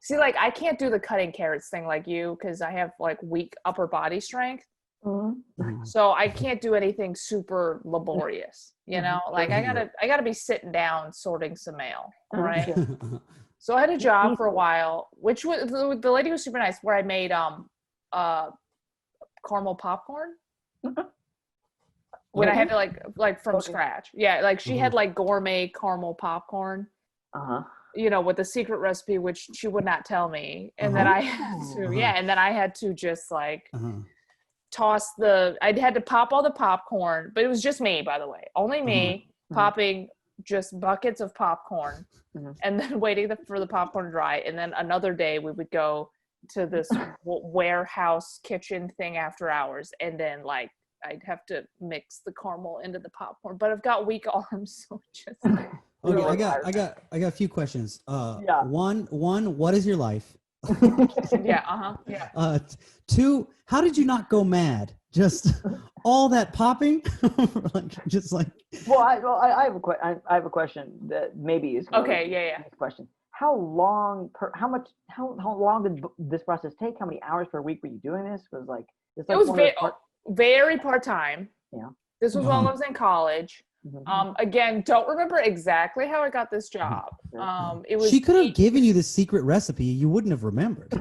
see, like, I can't do the cutting carrots thing like you because I have like weak upper body strength. Mm-hmm. So I can't do anything super laborious. You know, like I gotta be sitting down sorting some mail. All right. So I had a job for a while, which was the lady was super nice, where I made caramel popcorn. When I had to like from scratch. Yeah, like she had like gourmet caramel popcorn. You know, with the secret recipe, which she would not tell me. And then I had to just like I had to pop all the popcorn, but it was just me, by the way, only me popping just buckets of popcorn and then waiting for the popcorn to dry. And then another day we would go to this warehouse kitchen thing after hours. And then like, I'd have to mix the caramel into the popcorn, but I've got weak arms. So just Okay, I got a few questions. One, what is your life? Yeah. 2, how did you not go mad? Just all that popping, Well, I have a question that maybe is okay. Yeah. Next question. How long did this process take? How many hours per week were you doing this? It was very part-time. Yeah. This was while I was in college. Again, don't remember exactly how I got this job. It was. She could have given you the secret recipe. You wouldn't have remembered.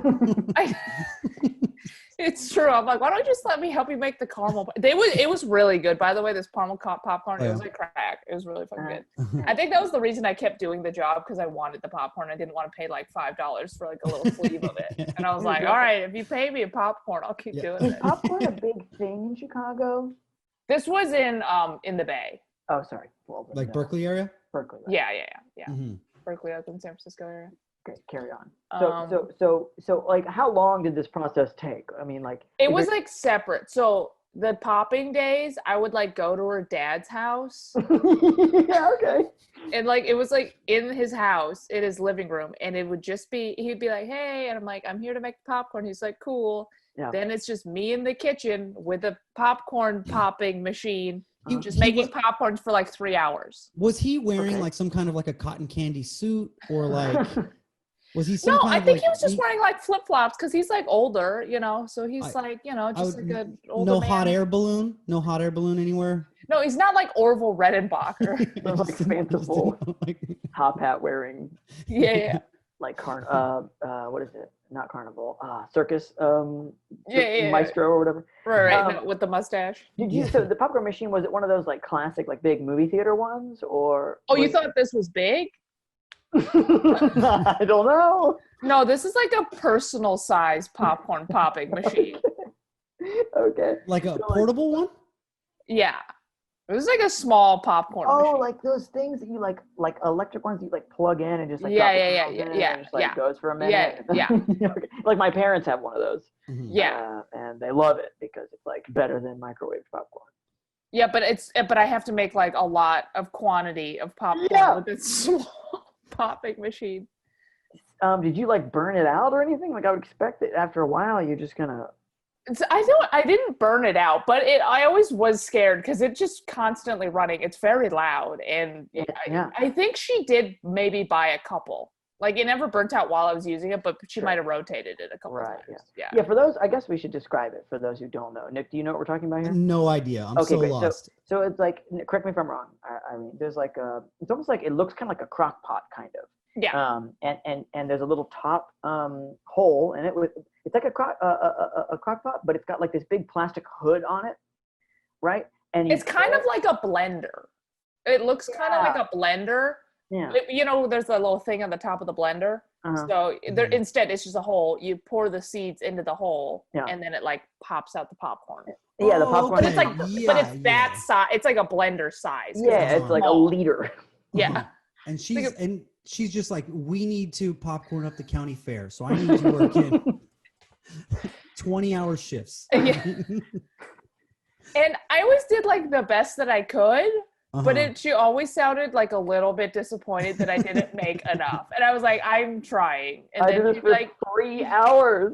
It's true. I'm like, why don't you just let me help you make the caramel? It was really good, by the way. This caramel popcorn, it was like crack. It was really fucking good. I think that was the reason I kept doing the job, because I wanted the popcorn. I didn't want to pay like $5 for like a little sleeve of it. And I was like, all right, if you pay me a popcorn, I'll keep doing it. Is popcorn a big thing in Chicago? This was in the Bay. Oh, sorry. Well, Like Berkeley area? Berkeley. Right? Yeah. Mm-hmm. Berkeley, up in San Francisco area. Okay, carry on. So like, how long did this process take? I mean, like, it was like separate. So the popping days, I would like go to her dad's house. Yeah, okay. And like, it was like in his house, in his living room, and it would just be, he'd be like, hey, and I'm like, I'm here to make the popcorn. He's like, cool. Yeah. Then it's just me in the kitchen with a popcorn popping machine. Just making popcorn for like 3 hours. Was he wearing like some kind of like a cotton candy suit, or like was he No, I think he was just wearing like flip-flops because he's like older, you know, so he's just like a older no man. hot air balloon anywhere. No, he's not like Orville Redenbacher. Like fanciful top hat wearing. Yeah. Like what is it? not carnival, circus, Yeah. maestro or whatever. Right. No, with the mustache. Did you? So the popcorn machine, was it one of those like classic, like big movie theater ones, or? Oh, you thought this was big? I don't know. No, this is like a personal size popcorn popping machine. Okay. Like a portable one? Yeah. It was like a small popcorn machine. Like those things that you like electric ones you like plug in and just like Yeah, drop yeah, the yeah, knob in yeah, and just like yeah. goes for a minute. Yeah. Okay. Like my parents have one of those. Yeah. And they love it because it's like better than microwave popcorn. Yeah, but I have to make like a lot of quantity of popcorn with this small popping machine. Did you like burn it out or anything? Like I would expect that after a while you're just gonna. I didn't burn it out, but I always was scared because it's just constantly running. It's very loud, and I think she did maybe buy a couple. Like it never burnt out while I was using it, but she might have rotated it a couple times. Yeah. For those, I guess we should describe it for those who don't know. Nick, do you know what we're talking about here? No idea. I'm so lost. So it's like, correct me if I'm wrong. I mean, there's like it's almost like it looks kind of like a crock pot kind of. Yeah. And there's a little top hole in it with. It's like a crock pot, but it's got like this big plastic hood on it, right? And it's kind of like a blender. It looks kind of like a blender. Yeah. You know, there's a little thing on the top of the blender. So instead, it's just a hole. You pour the seeds into the hole, and then it like pops out the popcorn. Yeah, the popcorn. But it's like, but it's that size. It's like a blender size. Yeah, it's like a liter. Yeah. And she's just like, we need to popcorn up the county fair, so I need to work in 20-hour shifts. Yeah. And I always did like the best that I could. But she always sounded like a little bit disappointed that I didn't make enough. And I was like, I'm trying. And I did this for like 3 hours.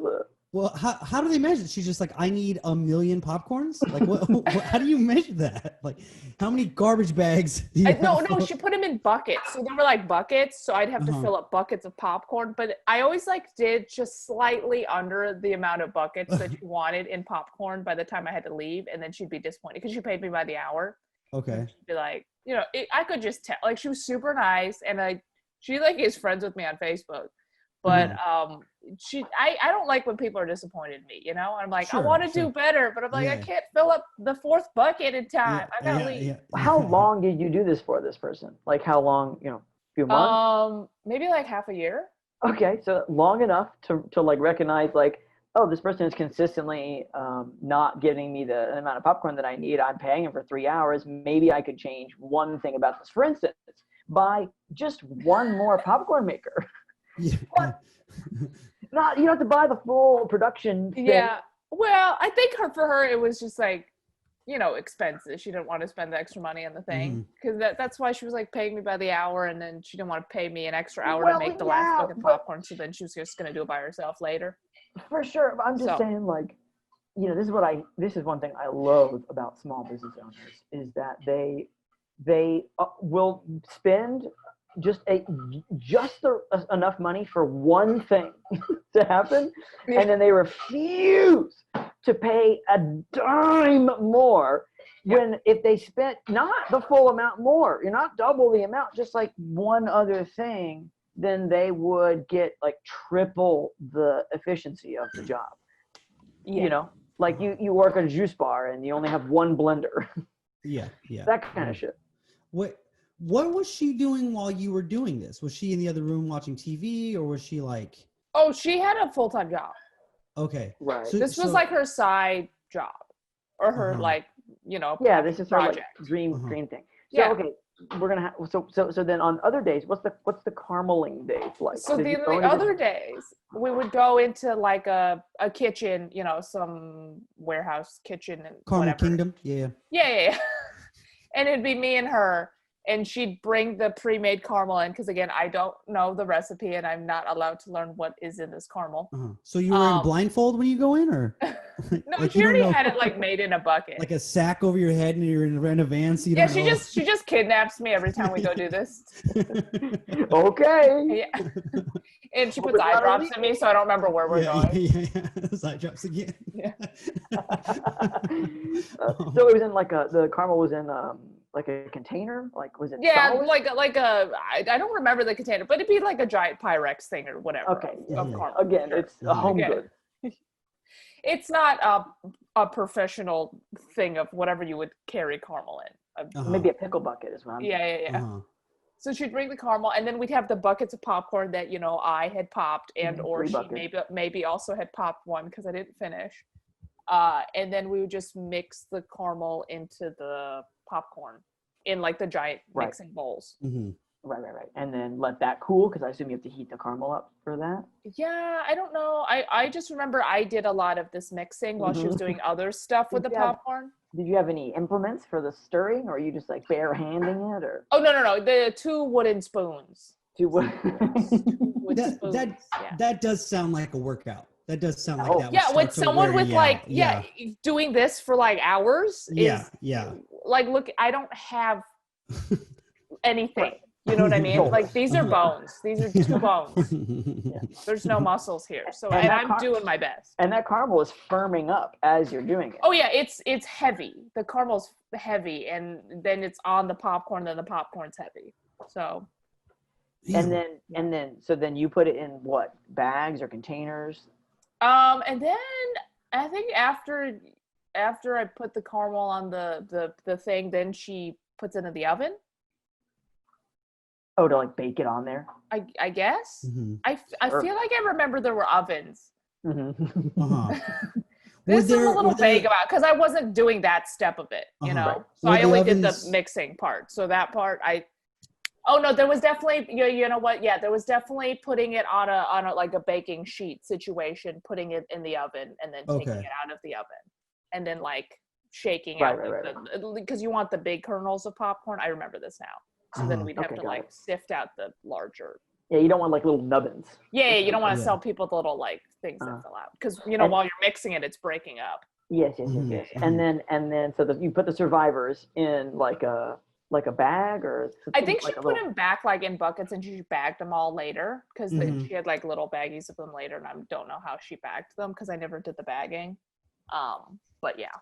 Well, how do they measure it? She's just like, I need 1,000,000 popcorns? Like, how do you measure that? Like, how many garbage bags? No, she put them in buckets. So they were like buckets. So I'd have to fill up buckets of popcorn. But I always like did just slightly under the amount of buckets that she wanted in popcorn by the time I had to leave. And then she'd be disappointed because she paid me by the hour. Okay. She'd be like, you know, I could just tell. Like, she was super nice, and she like is friends with me on Facebook. But I don't like when people are disappointed in me. You know, I'm like, I want to do better, but I'm like, I can't fill up the 4th bucket in time. I gotta leave. Yeah. How long did you do this for this person? Like how long? You know, a few months. Maybe like half a year. Okay, so long enough to like recognize like, oh, this person is consistently not giving me the amount of popcorn that I need. I'm paying him for 3 hours. Maybe I could change one thing about this. For instance, buy just one more popcorn maker. Yeah. You don't have to buy the full production thing. Yeah. Well, I think for her, it was just like, you know, expenses. She didn't want to spend the extra money on the thing. Because that's why she was like paying me by the hour, and then she didn't want to pay me an extra hour to make the last bucket of popcorn. So then she was just going to do it by herself later. For sure. But I'm just saying, like, you know, this is one thing I loathe about small business owners is that they will spend just enough money for one thing to happen, and then they refuse to pay a dime more when if they spent not the full amount more, you're not double the amount, just like one other thing, then they would get like triple the efficiency of the job. You know, like you work at a juice bar and you only have one blender. Yeah. That kind of shit. What was she doing while you were doing this? Was she in the other room watching TV, or was she like? Oh, she had a full-time job. Okay. Right. This was like her side job, or her like, you know. Yeah, this is her project. like, dream thing. So okay, we're gonna have so then on other days, what's the carameling days like? So the other days we would go into like a kitchen, you know, some warehouse kitchen and Caramel whatever. Kingdom. Yeah. And it'd be me and her, and she'd bring the pre-made caramel in because again, I don't know the recipe and I'm not allowed to learn what is in this caramel. So you were in blindfold when you go in, or? No, like she already had it like made in a bucket. Like a sack over your head, and you're in a van. So she just kidnaps me every time we go do this. Okay. Yeah. And she puts eye drops in me, so I don't remember where we're going. Yeah. Those eye drops again. Yeah. So it was in like the caramel was in like a container? Like, was it Yeah, solid? I don't remember the container, but it'd be like a giant Pyrex thing or whatever. Okay. Of Yeah. caramel. Again, Sure. it's a home Yeah. good. It's not a professional thing of whatever you would carry caramel in. Maybe a pickle bucket as well. Yeah. So she'd bring the caramel, and then we'd have the buckets of popcorn that I had popped, and or she maybe also had popped one because I didn't finish. And then we would just mix the caramel into the popcorn in like the giant mixing bowls. Right. And then let that cool, because I assume you have to heat the caramel up for that. Yeah, I don't know. I just remember I did a lot of this mixing while she was doing other stuff with the popcorn. Did you have any implements for the stirring, or are you just like bare handing it, or? Oh, no. The 2 wooden spoons. 2 wooden spoons. That does sound like a workout. That does sound like that. Yeah, with someone with doing this for like hours. Yeah. Like, look, I don't have anything. You know what I mean? Like, these are bones. These are 2 bones. There's no muscles here. So, and I'm doing my best. And that caramel is firming up as you're doing it. Oh yeah, it's heavy. The caramel's heavy, and then it's on the popcorn. Then the popcorn's heavy. So. And then you put it in what, bags or containers? And then I think after I put the caramel on the thing, then she puts it in the oven. Oh, to like bake it on there? I guess. I feel like I remember there were ovens. This is a little vague about, because I wasn't doing that step of it, So I only did the mixing part. So that part oh no, there was definitely, you know what? Yeah, there was definitely putting it on a like a baking sheet situation, putting it in the oven and then taking it out of the oven and then like shaking out because you want the big kernels of popcorn. I remember this now. So then we'd have to like sift out the larger. Yeah, you don't want like little nubbins. Yeah, you don't want to sell people the little like things that fill out, because while you're mixing it, it's breaking up. Yes. And then so you put the survivors in like a bag, or I think she put them back like in buckets, and she bagged them all later because she had like little baggies of them later, and I don't know how she bagged them because I never did the bagging. But yeah.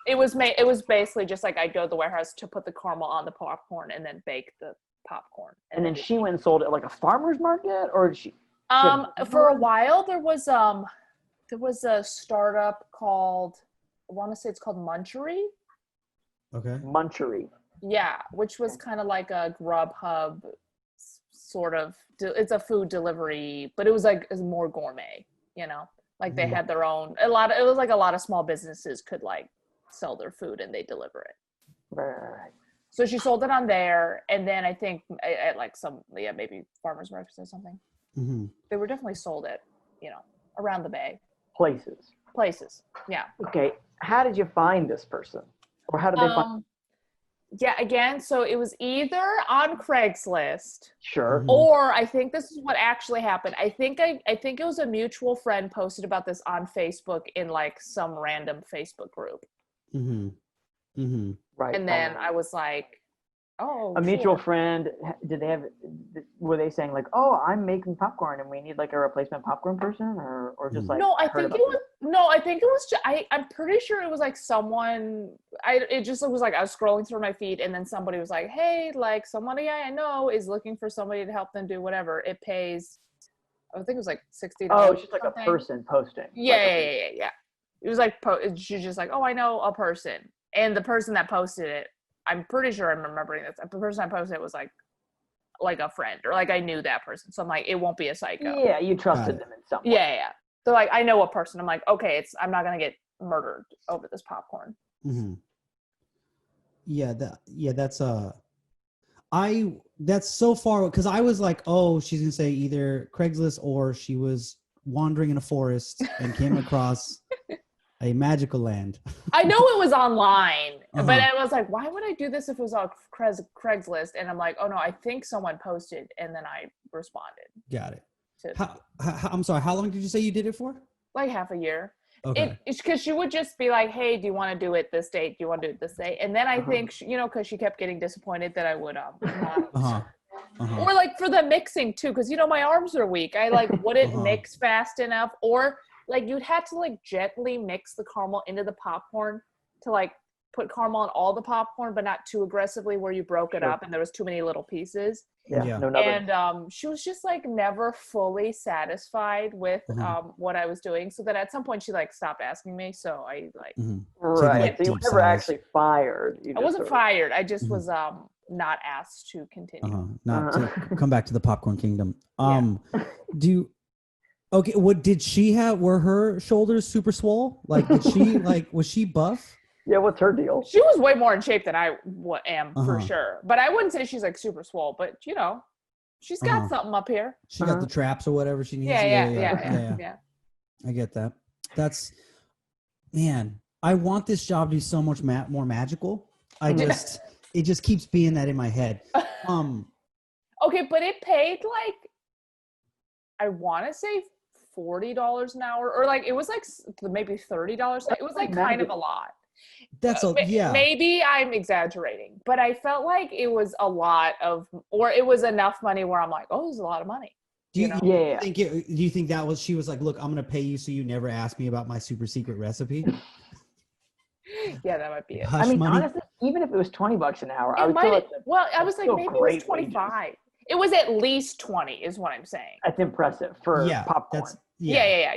It was basically just like I'd go to the warehouse to put the caramel on the popcorn and then bake the popcorn. And then she went and sold it at like a farmer's market, or did she? For a while there was a startup called, I want to say it's called Munchery. Okay. Munchery. Yeah, which was kind of like a Grubhub sort of. It's a food delivery, but it was more gourmet. Like they had their own. It was like a lot of small businesses could like sell their food and they deliver it. Right. So she sold it on there, and then I think at like some maybe farmers markets or something. They were definitely sold at around the Bay. Places. Yeah. Okay. How did you find this person, or how did they find? Yeah, again, so it was either on Craigslist. Sure. Or I think this is what actually happened. I think it was a mutual friend posted about this on Facebook in like some random Facebook group. Right. And then I was like, oh, a mutual friend. Were they saying like, oh, I'm making popcorn and we need like a replacement popcorn person, or just like? No, I think it was I'm pretty sure it was like someone. It was like I was scrolling through my feed, and then somebody was like, hey, like somebody I know is looking for somebody to help them do whatever. It pays, I think it was like $60. Oh, it's just like a person posting. Yeah. It was like she's just like, oh, I know a person, and the person that posted it, I'm pretty sure I'm remembering this. The person I posted it was like a friend, or like I knew that person. So I'm like, it won't be a psycho. Yeah, you trusted them in some way. Yeah. So like, I know a person. I'm like, okay, I'm not gonna get murdered over this popcorn. Yeah, that's that's so far, because I was like, oh, she's gonna say either Craigslist or she was wandering in a forest and came across a magical land. I know it was online, but I was like, why would I do this if it was on Craigslist? And I'm like, oh no, I think someone posted, and then I responded. Got it. I'm sorry, how long did you say you did it for? Like half a year. Okay. It's because she would just be like, hey, do you want to do it this date? Do you want to do it this date? And then I think, because she kept getting disappointed that I would not. Or like for the mixing too, because my arms are weak. I like wouldn't mix fast enough, or like you'd have to like gently mix the caramel into the popcorn to like put caramel on all the popcorn, but not too aggressively where you broke it up and there was too many little pieces. Yeah. No nubbin. And she was just like never fully satisfied with what I was doing. So that at some point she like stopped asking me. So I like Right. Like So you were deep never sighs. actually fired. You I just wasn't sort of- fired. I just was not asked to continue. Not to come back to the popcorn kingdom. Yeah. Do you, okay, what did she have? Were her shoulders super swole? Like, did she like, was she buff? Yeah, what's her deal? She was way more in shape than I am for Uh-huh. sure. But I wouldn't say she's like super swole, but you know, she's got something up here. She got the traps or whatever she needs. Yeah. I get that. That's, man, I want this job to be so much more magical. It just keeps being that in my head. Okay, but it paid like, I want to say $40 an hour, or like it was like maybe $30. It was like kind of a lot. That's Maybe I'm exaggerating, but I felt like it was a lot of, or it was enough money where I'm like, oh, this is a lot of money. Do you, know? do you think that was, she was like, look, I'm going to pay you so you never ask me about my super secret recipe? Yeah, that might be it. Hush I mean, money? honestly, even if it was $20 an hour, I It would might feel have, like well, I was like, still maybe it great was 25. It was at least 20 is what I'm saying. that's impressive for popcorn. Yeah.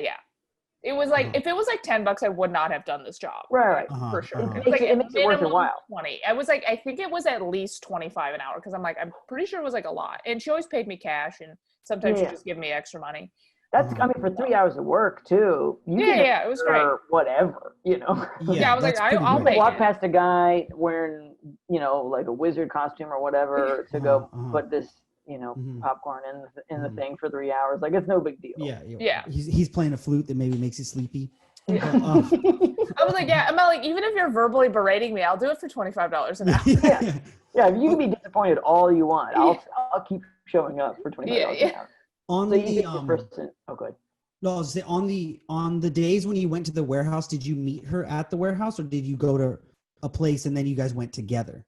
It was like, if it was like $10, I would not have done this job. Right. For sure. It It was like makes it worth your minimum while. 20. I was like, I think it was at least 25 an hour because I'm like, I'm pretty sure it was like a lot. And she always paid me cash and sometimes she just give me extra money. That's, I mean, for 3 hours of work too. You can it was great. whatever, you know. Yeah, I was like, I'll You make walk it. past a guy wearing, you know, like a wizard costume or whatever to go put this, you know, popcorn in the thing for 3 hours. Like, it's no big deal. Yeah. He's playing a flute that maybe makes you sleepy. I was like, I'm not like, even if you're verbally berating me, I'll do it for $25 an hour. Yeah, you can be disappointed all you want. I'll keep showing up for $25 an hour. On So the you think the person, good. No, I was saying, on the days when you went to the warehouse, did you meet her at the warehouse or did you go to a place and then you guys went together?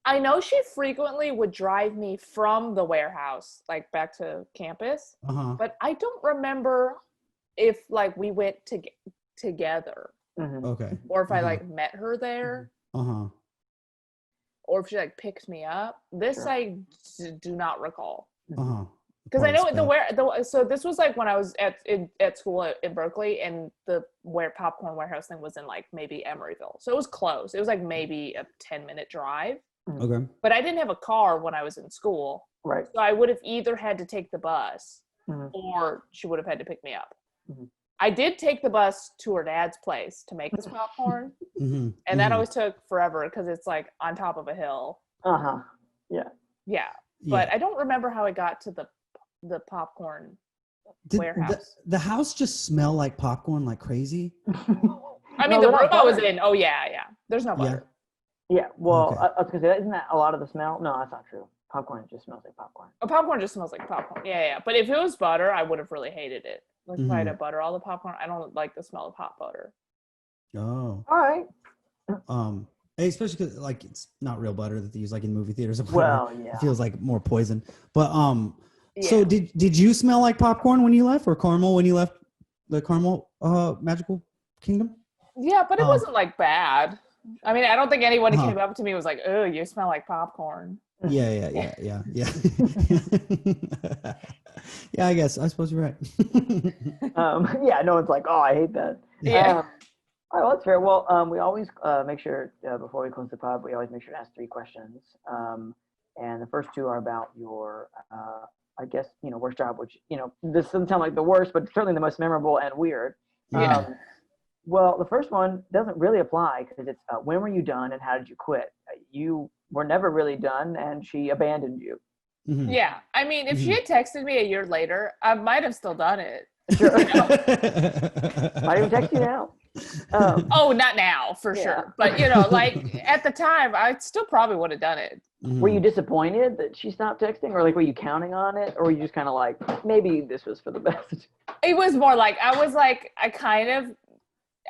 I know she frequently would drive me from the warehouse, like back to campus, but I don't remember if like we went together. Okay. Or if I like met her there. Or if she like picked me up. This I do not recall. Because I know so this was like when I was at school in Berkeley, and the popcorn warehouse thing was in like maybe Emeryville. So it was close. It was like maybe a 10-minute drive. Okay. But I didn't have a car when I was in school. Right. So I would have either had to take the bus or she would have had to pick me up. I did take the bus to her dad's place to make this popcorn. And that always took forever because it's like on top of a hill. Yeah. But I don't remember how I got to the popcorn warehouse. The house just smell like popcorn like crazy? I mean, the room I was in, there's no butter. Yeah, well, I was going to say, isn't that a lot of the smell? No, that's not true. Popcorn just smells like popcorn. Oh, popcorn just smells like popcorn. Yeah. But if it was butter, I would have really hated it. Like if I had to butter all the popcorn, I don't like the smell of hot butter. Oh. All right. Especially because like it's not real butter that they use like in movie theaters. Well, yeah. It feels like more poison. But so did you smell like popcorn when you left, or caramel when you left the caramel magical kingdom? Yeah, but it wasn't like bad. I mean, I don't think anyone came up to me and was like, "Oh, you smell like popcorn." Yeah. Yeah, I suppose you're right. No one's like, oh, I hate that. All right, well, that's fair. Well, we always make sure before we close the pod, we always make sure to ask 3 questions. And the first 2 are about your, I guess, worst job, which, this doesn't sound like the worst, but certainly the most memorable and weird. Well, the first one doesn't really apply because it's when were you done and how did you quit? You were never really done and she abandoned you. Yeah. I mean, if she had texted me a year later, I might have still done it. Sure. Might even text you now. Oh, not now, for sure. But, like at the time, I still probably would have done it. Were you disappointed that she stopped texting, or like were you counting on it, or were you just kind of like, maybe this was for the best? It was more like,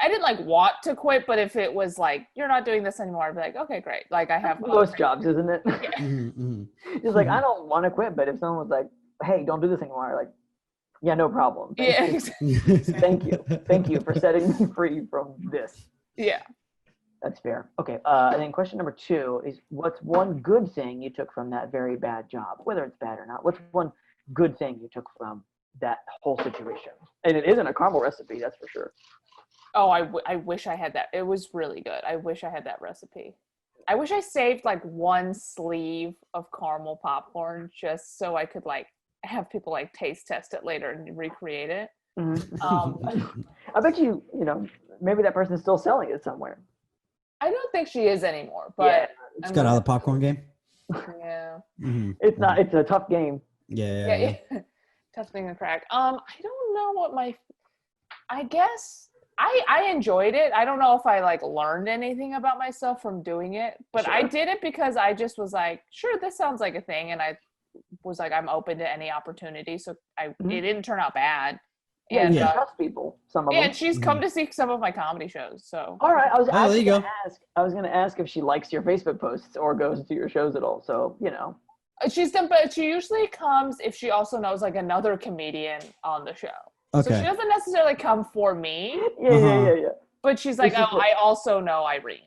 I didn't like want to quit, but if it was like, you're not doing this anymore, I'd be like, okay, great. Like I have most jobs, isn't it? Yeah. Just like, I don't want to quit, but if someone was like, hey, don't do this anymore, like, yeah, no problem. Thank you. Thank you for setting me free from this. Yeah. That's fair. Okay. And then question number 2 is, what's one good thing you took from that very bad job, whether it's bad or not? What's one good thing you took from that whole situation? And it isn't a caramel recipe, that's for sure. Oh, I wish I had that. It was really good. I wish I had that recipe. I wish I saved like one sleeve of caramel popcorn just so I could like have people like taste test it later and recreate it. Mm-hmm. I bet you know, maybe that person's still selling it somewhere. I don't think she is anymore, but It's got out of the popcorn game. Yeah. Mm-hmm. It's not. It's a tough game. Yeah. Tough thing to crack. I don't know what I guess I enjoyed it. I don't know if I like learned anything about myself from doing it, but sure. I did it because I just was like, sure, this sounds like a thing, and I was like, I'm open to any opportunity. So it didn't turn out bad. Yeah, and you trust people. Some of them. And she's come to see some of my comedy shows. So all right, I was going to ask if she likes your Facebook posts or goes to your shows at all. So you know, she's done, but she usually comes if she also knows like another comedian on the show. Okay. So she doesn't necessarily come for me. Yeah. But she's like, I also know Irene.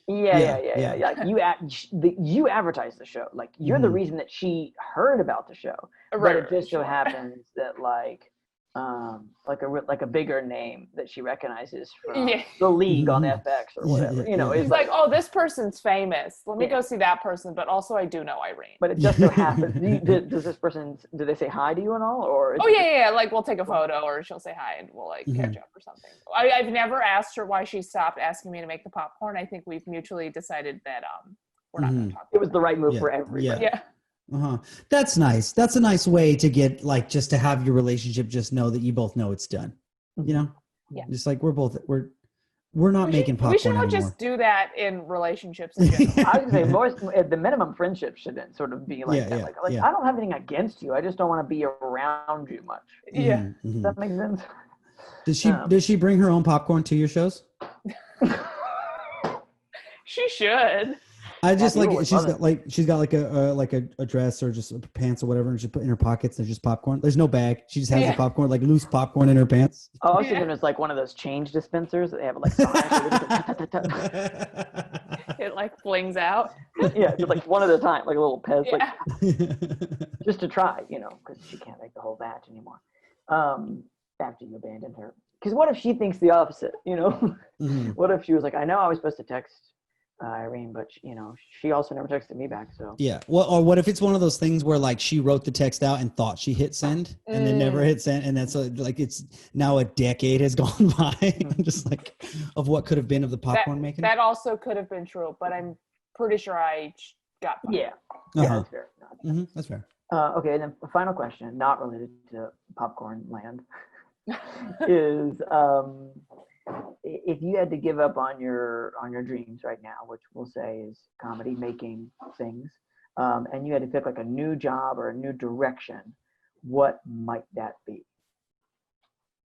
Yeah. Like you advertise the show. Like you're the reason that she heard about the show. Right. But it just so happens that like a bigger name that she recognizes from the League on FX or whatever. You know, it's like, oh, this person's famous. Let me go see that person. But also, I do know Irene. But it just so happens. Does this person? Do they say hi to you and all? Or yeah. Like we'll take a photo, or she'll say hi, and we'll like catch up or something. I've never asked her why she stopped asking me to make the popcorn. I think we've mutually decided that we're not going to talk. It was the right move for everybody. Yeah. That's nice. That's a nice way to get like just to have your relationship just know that you both know it's done. You know? Yeah. Just like we're not making popcorn. We should anymore. Just do that in relationships in general. I was gonna say at the minimum friendship should sort of be like that. Like I don't have anything against you. I just don't want to be around you much. Yeah. Does that make sense? Does she bring her own popcorn to your shows? She should. I just she's got like a dress or just pants or whatever, and she put in her pockets. There's just popcorn. There's no bag. She just has the popcorn, like loose popcorn in her pants. Oh, I was thinking it's like one of those change dispensers that they have like it like flings out. Yeah, just like one at a time, like a little Pez, like just to try, you know, because she can't make the whole batch anymore. After you abandoned her, because what if she thinks the opposite? You know, what if she was like, I know I was supposed to text Irene, but you know, she also never texted me back. So well, or what if it's one of those things where like she wrote the text out and thought she hit send and then never hit send, and that's like it's now a decade has gone by, just like of what could have been of the popcorn making. That also could have been true, but I'm pretty sure I got fired. Yeah, that's fair. That's fair. Okay, and then the final question, not related to popcorn land, is if you had to give up on your dreams right now, which we'll say is comedy making things, and you had to pick like a new job or a new direction, what might that be?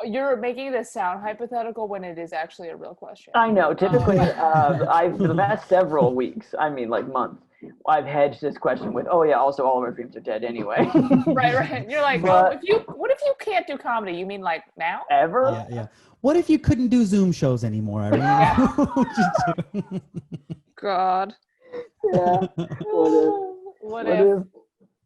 You're making this sound hypothetical when it is actually a real question. I know. Typically, for the past several weeks, I mean like months, I've hedged this question with, oh yeah, also all of our dreams are dead anyway. Right. You're like, what if you can't do comedy? You mean like now? Ever? Yeah. What if you couldn't do Zoom shows anymore, Irene? God. Yeah. What if?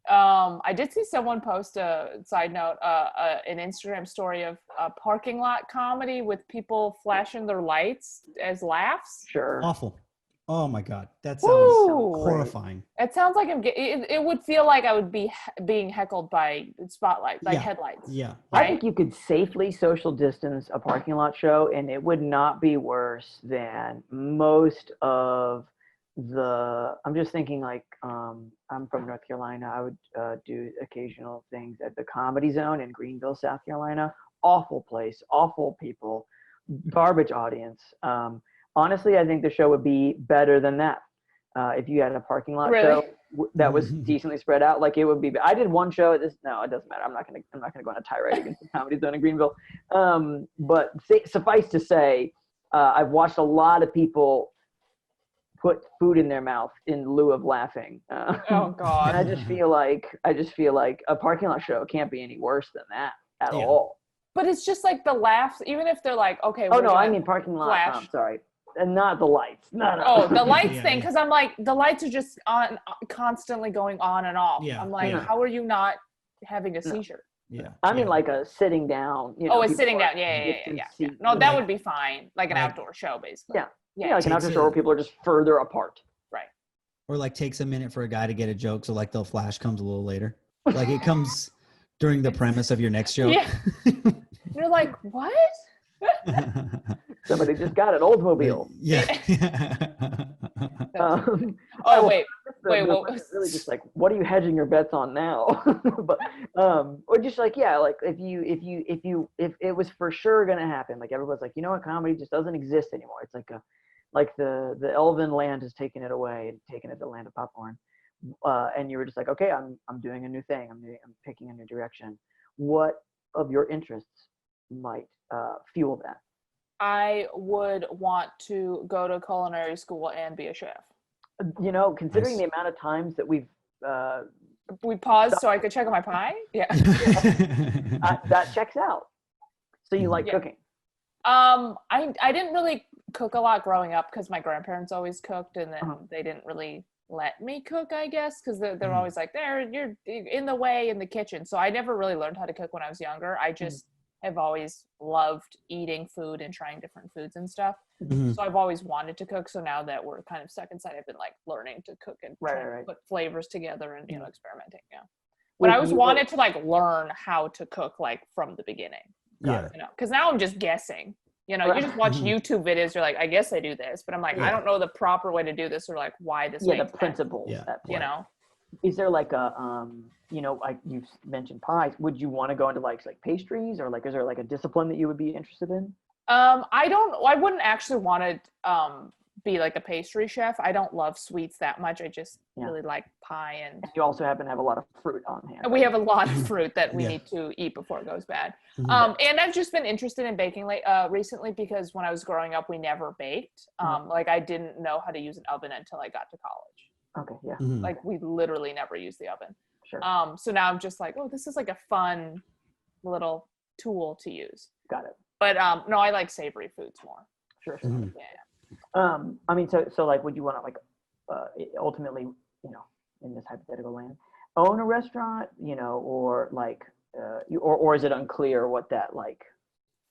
I did see someone post a side note, an Instagram story of a parking lot comedy with people flashing their lights as laughs. Sure. Awful. Oh my God, that sounds horrifying. It sounds like it would feel like I would be being heckled by spotlights, like headlights. Yeah. Right? I think you could safely social distance a parking lot show, and it would not be worse than most of the. I'm just thinking like I'm from North Carolina. I would do occasional things at the Comedy Zone in Greenville, South Carolina. Awful place, awful people, garbage audience. Honestly, I think the show would be better than that. If you had a parking lot show that was decently spread out, like it would be. I did one show at this. No, it doesn't matter. I'm not gonna go on a tirade against the Comedy Zone in Greenville. But suffice to say, I've watched a lot of people put food in their mouth in lieu of laughing. Oh God! And I just feel like a parking lot show can't be any worse than that at all. But it's just like the laughs, even if they're like, okay. Oh no, I mean parking lot. Flash. Sorry. And not the lights. No. Oh, the lights Yeah, thing, yeah. because I'm like, the lights are just on, constantly going on and off. Yeah, I'm like, yeah. how are you not having a seizure? Yeah. I mean, yeah. like a sitting down. You know, Oh, it's people sitting are down. Yeah. distance seat, No, you that know. would be fine. Like an Like- outdoor show, basically. Yeah. Yeah. Yeah, like an Takes outdoor show where a- people are just further apart. Right. Or like takes a minute for a guy to get a joke, so like the flash comes a little later. Like it comes during the premise of your next joke. Yeah. You're like, what? Somebody just got an Oldsmobile. Yeah. Oh, wait. The Wait, what question is was- really just like, what are you hedging your bets on now? But or just like, yeah, like if it was for sure gonna happen, like everyone's like, you know what, comedy just doesn't exist anymore. It's like the elven land has taken it away and taken it to the land of popcorn. And you were just like, okay, I'm doing a new thing. I'm picking a new direction. What of your interests might fuel that? I would want to go to culinary school and be a chef. You know, considering Nice. the amount of times that we've We paused so I could check on my pie. Yeah. that checks out. So you like Yeah. cooking? I didn't really cook a lot growing up because my grandparents always cooked, and then they didn't really let me cook, I guess, because they're always like, you're in the way in the kitchen. So I never really learned how to cook when I was younger. I just have always loved eating food and trying different foods and stuff. Mhm. So I've always wanted to cook. So now that we're kind of stuck inside, I've been like learning to cook and trying to Right. put flavors together and experimenting. Yeah. Wait, But I always you- wanted to like learn how to cook like from the beginning. Yeah. You know, because now I'm just guessing. You know, you just watch YouTube videos. You're like, I guess I do this, but I'm like, I don't know the proper way to do this or like why this. Yeah, the makes sense, principles. Yeah. At play. You know. Is there like a you know, like you've mentioned pies? Would you want to go into like pastries, or like is there like a discipline that you would be interested in? I wouldn't actually want to be like a pastry chef. I don't love sweets that much. I just really like pie, and You also happen to have a lot of fruit on hand. we have a lot of fruit that we Yeah. need to eat before it goes bad. Mhm. And I've just been interested in baking recently because when I was growing up, we never baked. Like I didn't know how to use an oven until I got to college. Okay, yeah, Mhm. Like we literally never used the oven. sure, So now I'm just like, oh, this is like a fun little tool to use. got it. But no, I like savory foods more. Sure. Mhm. Yeah. I mean, so like, would you want to like, ultimately, you know, in this hypothetical land, own a restaurant, you know, or like, or is it unclear what that like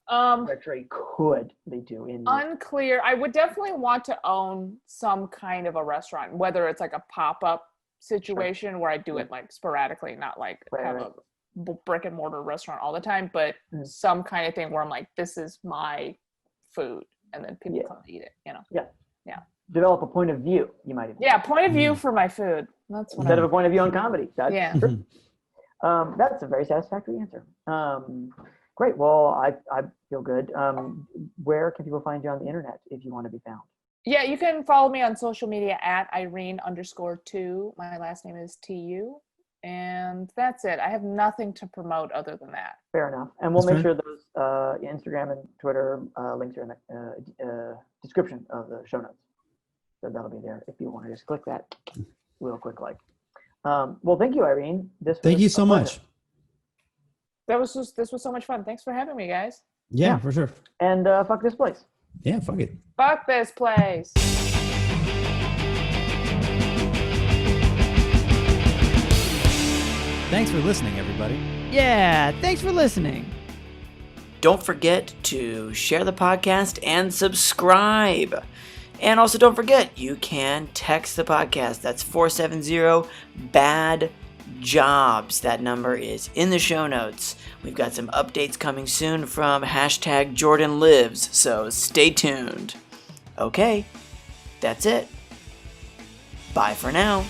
trajectory could lead to in? Unclear. I would definitely want to own some kind of a restaurant, whether it's like a pop-up situation where I do it like sporadically, not like have a brick and mortar restaurant all the time, but some kind of thing where I'm like, this is my food, and then people come to eat it, you know. Develop a point of view, you might even. Point of view for my food. That's what Instead of a point of view on comedy. That's Yeah. That's a very satisfactory answer. Great. Well, I feel good. Where can people find you on the internet if you want to be found? Yeah, you can follow me on social media at Irene_Tu. My last name is TU. And that's it. I have nothing to promote other than that. Fair enough. And we'll That's make fair. sure those Instagram and Twitter links are in the description of the show notes. So that'll be there if you want to just click that real quick like. Well, thank you, Irene. Thank you so much. This was so much fun. Thanks for having me, guys. Yeah, for sure. And fuck this place. Yeah, fuck it. Fuck this place. Thanks for listening, everybody. Yeah, thanks for listening. Don't forget to share the podcast and subscribe. And also don't forget, you can text the podcast. That's 470-BAD-JOBS. That number is in the show notes. We've got some updates coming soon from #JordanLives, so stay tuned. Okay, that's it. Bye for now.